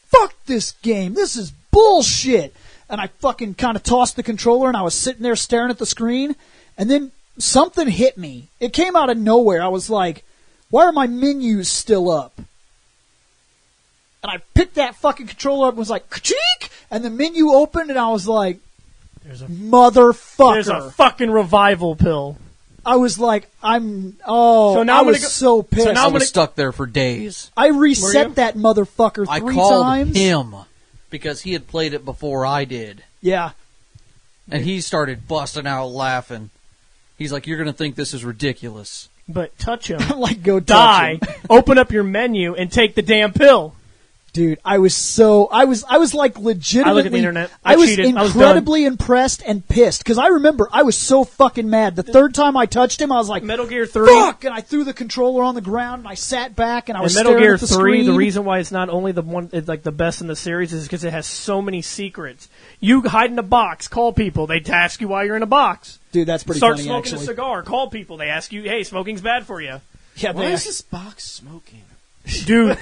Speaker 1: fuck this game. This is bullshit. And I fucking kind of tossed the controller, and I was sitting there staring at the screen, and then something hit me. It came out of nowhere. I was like, why are my menus still up? And I picked that fucking controller up and was like, ka-cheek! And the menu opened, and I was like,
Speaker 2: There's a
Speaker 1: motherfucker.
Speaker 2: fucking revival pill.
Speaker 1: I was like, so now I was so pissed.
Speaker 2: So now
Speaker 3: I
Speaker 2: I'm
Speaker 3: was
Speaker 2: gonna-
Speaker 3: stuck there for days.
Speaker 1: I
Speaker 2: Were you?
Speaker 1: reset that motherfucker
Speaker 3: I
Speaker 1: three
Speaker 3: called
Speaker 1: times.
Speaker 3: him because he had played it before I did.
Speaker 1: Yeah.
Speaker 3: And he started busting out laughing. He's like, "You're going to think this is ridiculous."
Speaker 2: But touch him.
Speaker 1: I'm like, go touch
Speaker 2: Die.
Speaker 1: him.
Speaker 2: Open up your menu and take the damn pill.
Speaker 1: Dude, I was like legitimately.
Speaker 2: I look at the internet.
Speaker 1: I
Speaker 2: I
Speaker 1: was
Speaker 2: cheated. I was
Speaker 1: incredibly impressed and pissed because I remember I was so fucking mad. The third time I touched him, I was like,
Speaker 2: Metal Gear 3.
Speaker 1: "Fuck!" And I threw the controller on the ground and I sat back and I was
Speaker 2: And Metal
Speaker 1: staring
Speaker 2: Gear
Speaker 1: at the
Speaker 2: 3,
Speaker 1: screen.
Speaker 2: the reason why it's not only the one, it's like the best in the series is because it has so many secrets. You hide in a box, call people. They ask you why you're in a box.
Speaker 1: Dude, that's pretty
Speaker 2: Start
Speaker 1: funny
Speaker 2: smoking
Speaker 1: actually.
Speaker 2: a cigar, call people. They ask you, hey, smoking's bad for you.
Speaker 1: Yeah,
Speaker 4: Why
Speaker 1: they,
Speaker 4: is this box smoking?
Speaker 2: Dude,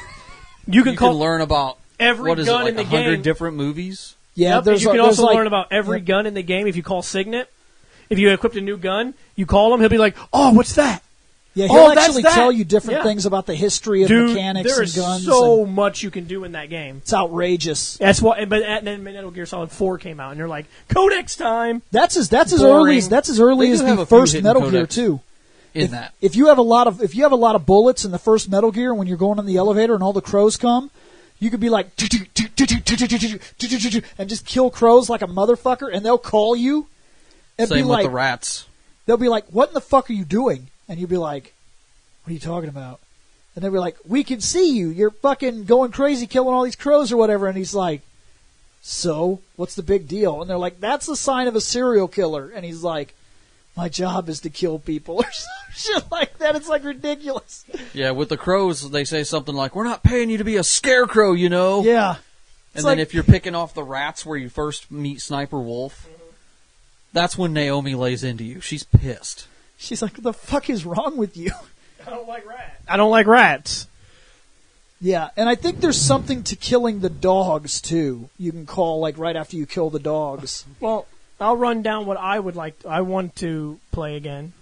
Speaker 2: you can
Speaker 3: You
Speaker 2: call
Speaker 3: can learn about
Speaker 2: every
Speaker 3: what is it,
Speaker 2: gun
Speaker 3: like
Speaker 2: in the
Speaker 3: 100
Speaker 2: game.
Speaker 3: different movies.
Speaker 1: yeah.
Speaker 2: Yep,
Speaker 1: There's
Speaker 2: you can
Speaker 1: there's
Speaker 2: also
Speaker 1: like,
Speaker 2: learn about every gun in the game if you call Signet. If you equipped a new gun, you call him, he'll be like, oh, what's that?
Speaker 1: Yeah, he'll
Speaker 2: Oh, that's
Speaker 1: actually
Speaker 2: that.
Speaker 1: tell you different
Speaker 2: Yeah.
Speaker 1: things about the history of
Speaker 2: Dude,
Speaker 1: mechanics
Speaker 2: there
Speaker 1: and
Speaker 2: is
Speaker 1: guns.
Speaker 2: so
Speaker 1: and
Speaker 2: much you can do in that game.
Speaker 1: it's outrageous.
Speaker 2: That's why, but then Metal Gear Solid 4 came out, and they're like, Codex time!
Speaker 1: That's as
Speaker 2: Boring.
Speaker 1: early as
Speaker 3: They
Speaker 1: as
Speaker 3: do have
Speaker 1: the
Speaker 3: a few
Speaker 1: first
Speaker 3: hidden
Speaker 1: Metal Gear
Speaker 3: codecs.
Speaker 1: too.
Speaker 3: In that.
Speaker 1: If you have a lot of bullets in the first Metal Gear when you're going in the elevator and all the crows come, you could be like and just kill crows like a motherfucker, and they'll call you and
Speaker 3: Same
Speaker 1: be
Speaker 3: with
Speaker 1: like,
Speaker 3: the rats.
Speaker 1: they'll be like, "What in the fuck are you doing?" And you'll be like, "What are you talking about?" And they'll be like, "We can see you. You're fucking going crazy, killing all these crows or whatever." And he's like, "So, what's the big deal?" And they're like, "That's a sign of a serial killer." And he's like, "My job is to kill people," or some shit like that. It's like ridiculous.
Speaker 3: Yeah, with the crows, they say something like, "We're not paying you to be a scarecrow, you know."
Speaker 1: Yeah.
Speaker 3: And
Speaker 1: It's
Speaker 3: then
Speaker 1: like-
Speaker 3: if you're picking off the rats where you first meet Sniper Wolf, that's when Naomi lays into you. She's pissed.
Speaker 1: She's like, "What the fuck is wrong with you?"
Speaker 2: I don't like rats. I don't like rats.
Speaker 1: Yeah, and I think there's something to killing the dogs too. You can call like right after you kill the dogs.
Speaker 2: Well, I'll run down what I would like. I want to play again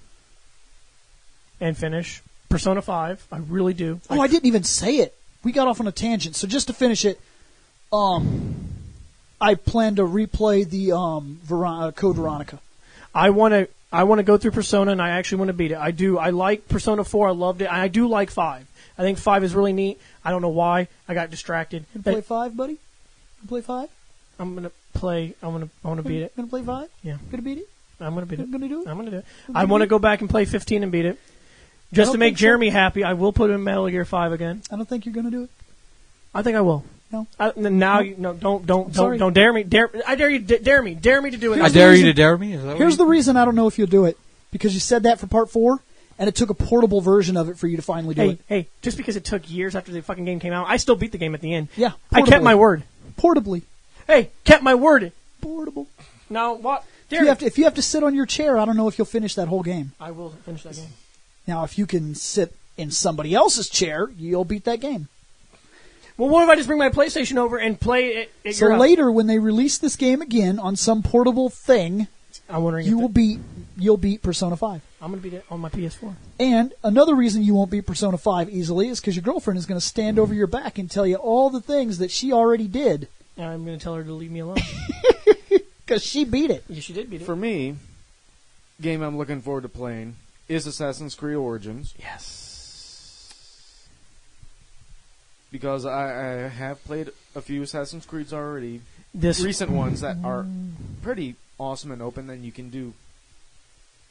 Speaker 2: and finish Persona 5. I really do.
Speaker 1: Oh, I didn't even say it. We got off on a tangent. So just to finish it, I plan to replay the Code Veronica.
Speaker 2: I want to go through Persona, and I actually want to beat it. I do. I like Persona 4. I loved it. And I do like 5. I think 5 is really neat. I don't know why. I got distracted.
Speaker 1: You gonna play 5, buddy? You gonna play 5?
Speaker 2: I'm gonna play. I want to beat it.
Speaker 1: Gonna play 5?
Speaker 2: Yeah.
Speaker 1: Gonna beat it?
Speaker 2: I'm gonna beat it.
Speaker 1: Gonna do it?
Speaker 2: I'm gonna do it. I want to go back and play 15 and beat it. Just
Speaker 1: don't
Speaker 2: to make
Speaker 1: think so.
Speaker 2: Jeremy happy, I will put in Metal Gear 5 again.
Speaker 1: I don't think you're gonna do it.
Speaker 2: I think I will.
Speaker 1: No.
Speaker 2: Now,
Speaker 1: Sorry.
Speaker 2: don't dare me. I dare you. Dare me to do it.
Speaker 3: I dare you to dare me? Is that
Speaker 1: Here's the reason I don't know if you'll do it. Because you said that for part 4, and it took a portable version of it for you to finally do it.
Speaker 2: Hey, just because it took years after the fucking game came out, I still beat the game at the end.
Speaker 1: Yeah,
Speaker 2: I kept my word.
Speaker 1: Portably.
Speaker 2: Hey, kept my word.
Speaker 1: Portable.
Speaker 2: Now, what?
Speaker 1: If you have to sit on your chair, I don't know if you'll finish that whole game.
Speaker 2: I will finish that game.
Speaker 1: Now, if you can sit in somebody else's chair, you'll beat that game.
Speaker 2: Well, what if I just bring my PlayStation over and play it at
Speaker 1: So
Speaker 2: your house?
Speaker 1: later, when they release this game again on some portable thing,
Speaker 2: I'm wondering
Speaker 1: you'll beat Persona 5.
Speaker 2: I'm going to beat it on my PS4.
Speaker 1: And another reason you won't beat Persona 5 easily is because your girlfriend is going to stand over your back and tell you all the things that she already did.
Speaker 2: And I'm going to tell her to leave me alone.
Speaker 1: Because she beat it.
Speaker 2: Yeah, she did beat it.
Speaker 4: For me, game I'm looking forward to playing is Assassin's Creed Origins.
Speaker 2: Yes.
Speaker 4: Because I have played a few Assassin's Creeds already.
Speaker 2: This
Speaker 4: Recent ones that are pretty awesome and open, and you can do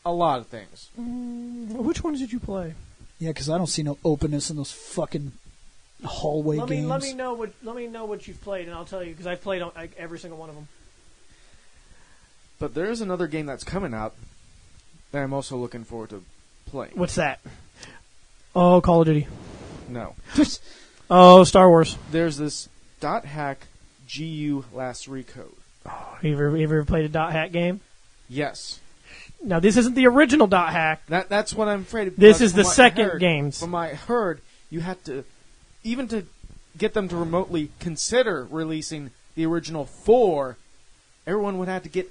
Speaker 4: a lot of things.
Speaker 2: Which ones did you play?
Speaker 1: Yeah, because I don't see no openness in those fucking hallway games.
Speaker 2: Let me know what you've played, and I'll tell you because I've played every single one of them.
Speaker 4: But there is another game that's coming out that I'm also looking forward to playing.
Speaker 2: What's that? Oh, Call of Duty.
Speaker 4: No.
Speaker 2: Oh, Star Wars.
Speaker 4: There's this .hack GU Last Recode.
Speaker 2: Oh, you ever played a dot hack game?
Speaker 4: Yes.
Speaker 2: Now, this isn't the original dot hack.
Speaker 4: That's what I'm afraid of.
Speaker 2: This is the second games.
Speaker 4: From what I heard, you had to, even to get them to remotely consider releasing the original 4, everyone would have to get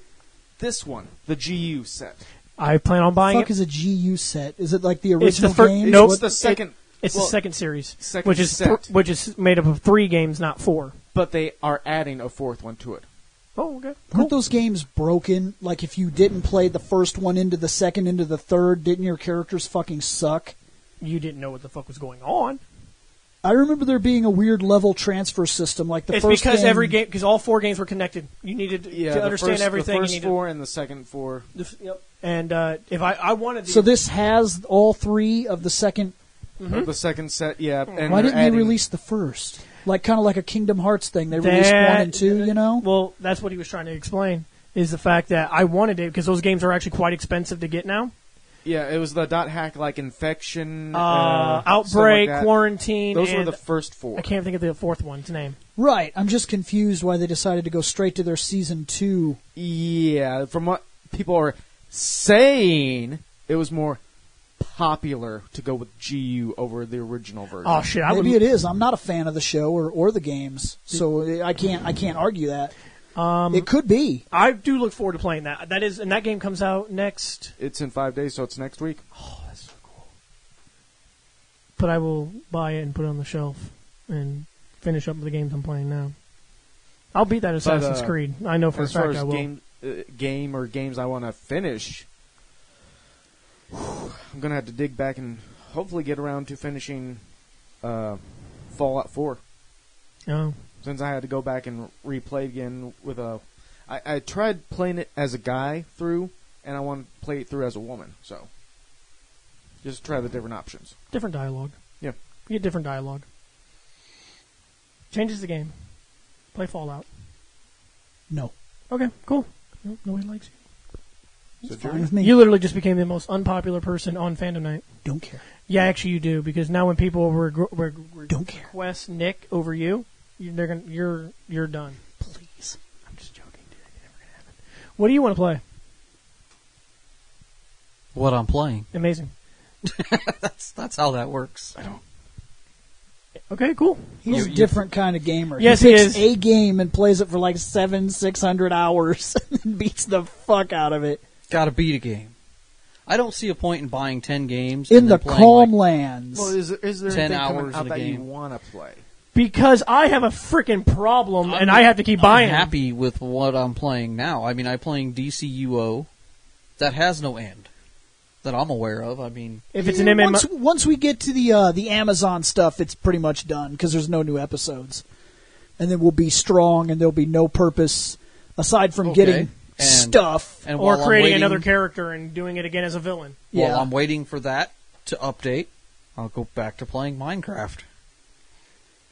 Speaker 4: this one, the GU set.
Speaker 2: I plan on buying
Speaker 1: What the fuck
Speaker 2: it.
Speaker 1: is a GU set? Is it like the original game?
Speaker 2: Nope.
Speaker 4: It's the second.
Speaker 2: It's the second series,
Speaker 4: Second
Speaker 2: which is
Speaker 4: set.
Speaker 2: which is made up of 3 games, not 4.
Speaker 4: But they are adding a 4th one to it.
Speaker 2: Oh, okay.
Speaker 1: Weren't those games broken? Like, if you didn't play the first one into the second, into the third, didn't your characters fucking suck?
Speaker 2: You didn't know what the fuck was going on.
Speaker 1: I remember there being a weird level transfer system, like the
Speaker 2: It's
Speaker 1: first
Speaker 2: because
Speaker 1: game.
Speaker 2: because all 4 games were connected. You needed to understand everything.
Speaker 4: The first
Speaker 2: you needed,
Speaker 4: 4 and the second 4.
Speaker 2: Yep. And if I wanted to,
Speaker 1: So this has all 3 of the second.
Speaker 4: The second set, yeah. And
Speaker 1: Why
Speaker 4: they're
Speaker 1: didn't they
Speaker 4: adding-
Speaker 1: release the first? Like, kind of like a Kingdom Hearts thing. They released 1 and 2, you know?
Speaker 2: Well, that's what he was trying to explain. Is the fact that I wanted it because those games are actually quite expensive to get now.
Speaker 4: Yeah, it was the .hack like Infection,
Speaker 2: Outbreak,
Speaker 4: stuff like that.
Speaker 2: Quarantine.
Speaker 4: Those
Speaker 2: and
Speaker 4: were the first 4.
Speaker 2: I can't think of the 4th one's name.
Speaker 1: Right. I'm just confused why they decided to go straight to their Season 2.
Speaker 4: Yeah, from what people are saying, it was more popular to go with GU over the original version.
Speaker 2: Oh shit!
Speaker 1: Maybe it is. I'm not a fan of the show or the games, so I can't argue that. It could be.
Speaker 2: I do look forward to playing that. And that game comes out next.
Speaker 4: It's in 5 days, so it's next week.
Speaker 2: Oh, that's so cool. But I will buy it and put it on the shelf and finish up the games I'm playing now. I'll beat that Assassin's Creed. I know for a
Speaker 4: As far
Speaker 2: fact
Speaker 4: as
Speaker 2: I will.
Speaker 4: games I want to finish, I'm going to have to dig back and hopefully get around to finishing Fallout 4.
Speaker 2: Oh.
Speaker 4: Since I had to go back and replay again with a... I tried playing it as a guy through, and I want to play it through as a woman, so... Just try the different options.
Speaker 2: Different dialogue.
Speaker 4: Yeah.
Speaker 2: You get different dialogue. Changes the game. Play Fallout.
Speaker 1: No.
Speaker 2: Okay, cool. No, nobody likes you.
Speaker 1: It's fine with me.
Speaker 2: You literally just became the most unpopular person on Fandom Night.
Speaker 1: Don't care.
Speaker 2: Yeah, actually you do, because now when people
Speaker 1: Don't care.
Speaker 2: request Nick over you, you're done.
Speaker 1: Please.
Speaker 2: I'm just joking, dude. It never gonna happen. What do you want to play?
Speaker 3: What I'm playing.
Speaker 2: Amazing.
Speaker 3: That's how that works.
Speaker 2: Okay, cool.
Speaker 1: He's a different kind of gamer.
Speaker 2: Yes,
Speaker 1: he
Speaker 2: he
Speaker 1: picks
Speaker 2: is.
Speaker 1: a game and plays it for like 600 hours and then beats the fuck out of it.
Speaker 3: Gotta beat a game. I don't see a point in buying 10 games
Speaker 1: In
Speaker 3: and
Speaker 1: the
Speaker 3: then playing
Speaker 1: calm
Speaker 3: like,
Speaker 1: lands.
Speaker 4: Well, is there
Speaker 3: 10
Speaker 4: anything coming
Speaker 3: hours
Speaker 4: out
Speaker 3: in a
Speaker 4: that you
Speaker 3: game.
Speaker 4: want to play?
Speaker 2: Because I have a freaking problem, and I have to keep
Speaker 3: I'm
Speaker 2: buying them.
Speaker 3: happy with what I'm playing now. I mean, I'm playing DCUO. That has no end that I'm aware of. I mean,
Speaker 2: If it's an MMO...
Speaker 1: Once we get to the Amazon stuff, it's pretty much done because there's no new episodes, and then we'll be strong, and there'll be no purpose aside from getting stuff.
Speaker 3: and
Speaker 2: Or
Speaker 3: while I'm
Speaker 2: creating
Speaker 3: waiting-
Speaker 2: another character and doing it again as a villain.
Speaker 3: While
Speaker 1: Yeah.
Speaker 3: I'm waiting for that to update, I'll go back to playing Minecraft.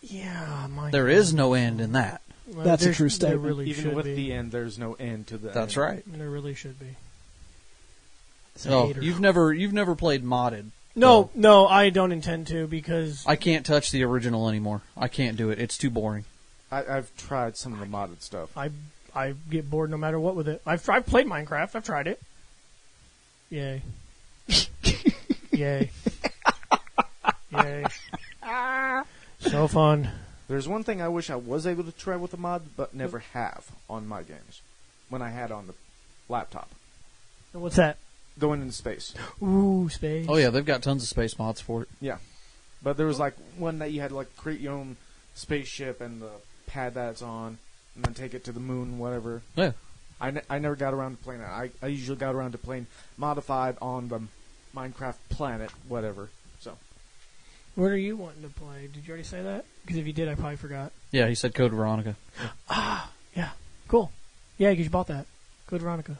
Speaker 2: Yeah,
Speaker 3: There is no end in that.
Speaker 1: That's a true statement.
Speaker 2: There really
Speaker 4: Even
Speaker 2: should
Speaker 4: with
Speaker 2: be.
Speaker 4: the end, there's no end to that.
Speaker 3: That's right.
Speaker 2: There really should be. He's a
Speaker 3: Oh,
Speaker 2: hater.
Speaker 3: you've never played modded.
Speaker 2: No, I don't intend to because
Speaker 3: I can't touch the original anymore. I can't do it. It's too boring.
Speaker 4: I've tried some of the modded stuff.
Speaker 2: I get bored no matter what with it. I've played Minecraft. I've tried it. Yay. Yay. Yay. So fun.
Speaker 4: There's one thing I wish I was able to try with the mod, but never have on my games. When I had on the laptop.
Speaker 2: And what's that?
Speaker 4: Going into space.
Speaker 2: Ooh, space.
Speaker 3: Oh yeah, they've got tons of space mods for it.
Speaker 4: Yeah. But there was like one that you had to like create your own spaceship and the pad that it's on, and then take it to the moon, whatever.
Speaker 3: Yeah.
Speaker 4: I never got around to playing that. I usually got around to playing modified on the Minecraft planet, whatever. So.
Speaker 2: What are you wanting to play? Did you already say that? Because if you did, I probably forgot.
Speaker 3: Yeah, he said Code Veronica.
Speaker 2: Yeah. Cool. Yeah, because you bought that. Good Veronica.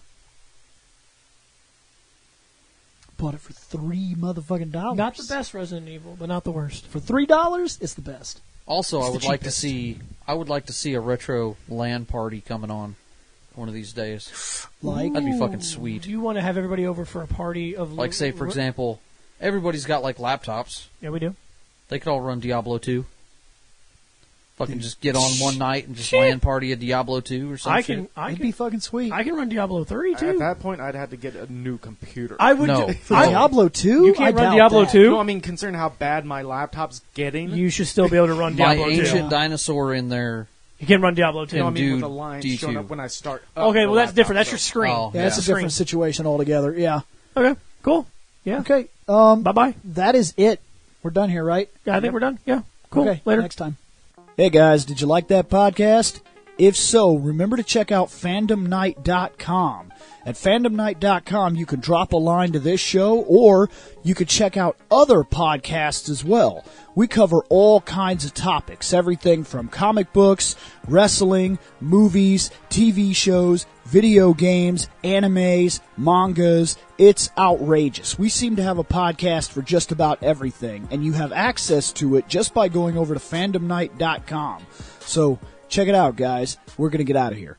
Speaker 1: Bought it for $3 motherfucking dollars.
Speaker 2: Not the best Resident Evil, but not the worst.
Speaker 1: For $3, it's the best.
Speaker 3: Also,
Speaker 1: It's
Speaker 3: I
Speaker 1: the
Speaker 3: would like to
Speaker 1: cheapest.
Speaker 3: I would like to see a retro LAN party coming on one of these days.
Speaker 1: Like,
Speaker 3: That'd be fucking
Speaker 2: Do
Speaker 3: sweet.
Speaker 2: you want to have everybody over for a party of...
Speaker 3: Like, say, for example, everybody's got, like, laptops.
Speaker 2: Yeah, we do.
Speaker 3: They could all run Diablo 2. Fucking just get on one night and just LAN party a Diablo 2 or something.
Speaker 1: it'd be fucking sweet.
Speaker 2: I can run Diablo 3, too.
Speaker 4: At that point, I'd have to get a new computer.
Speaker 2: I would
Speaker 3: No.
Speaker 2: do-
Speaker 1: For
Speaker 2: I-
Speaker 1: Diablo 2?
Speaker 2: You can't
Speaker 1: I
Speaker 2: run
Speaker 1: doubt
Speaker 2: Diablo
Speaker 1: that.
Speaker 2: 2?
Speaker 4: No, I mean, considering how bad my laptop's getting.
Speaker 2: You should still be able to run
Speaker 3: My
Speaker 2: Diablo 2.
Speaker 3: ancient dinosaur in there.
Speaker 2: You can run Diablo 2.
Speaker 4: No, I mean, with
Speaker 3: do
Speaker 4: the line
Speaker 3: D2.
Speaker 4: showing up when I start. Up
Speaker 2: Okay,
Speaker 4: the
Speaker 2: well, that's
Speaker 4: laptop,
Speaker 2: different. That's
Speaker 4: so-
Speaker 2: your screen.
Speaker 3: Oh,
Speaker 1: Yeah, it's a
Speaker 3: Yeah.
Speaker 1: different situation altogether. Yeah.
Speaker 2: Okay, cool. Yeah.
Speaker 1: Okay.
Speaker 2: Bye-bye.
Speaker 1: That is it. We're done here, right?
Speaker 2: Yeah, I think we're done. Yeah, cool.
Speaker 1: Okay.
Speaker 2: Later.
Speaker 1: Next time. Hey guys, did you like that podcast? If so, remember to check out fandomnight.com. At fandomnight.com, you can drop a line to this show, or you could check out other podcasts as well. We cover all kinds of topics, everything from comic books, wrestling, movies, TV shows, video games, animes, mangas. It's outrageous. We seem to have a podcast for just about everything, and you have access to it just by going over to fandomnight.com. So check it out, guys. We're going to get out of here.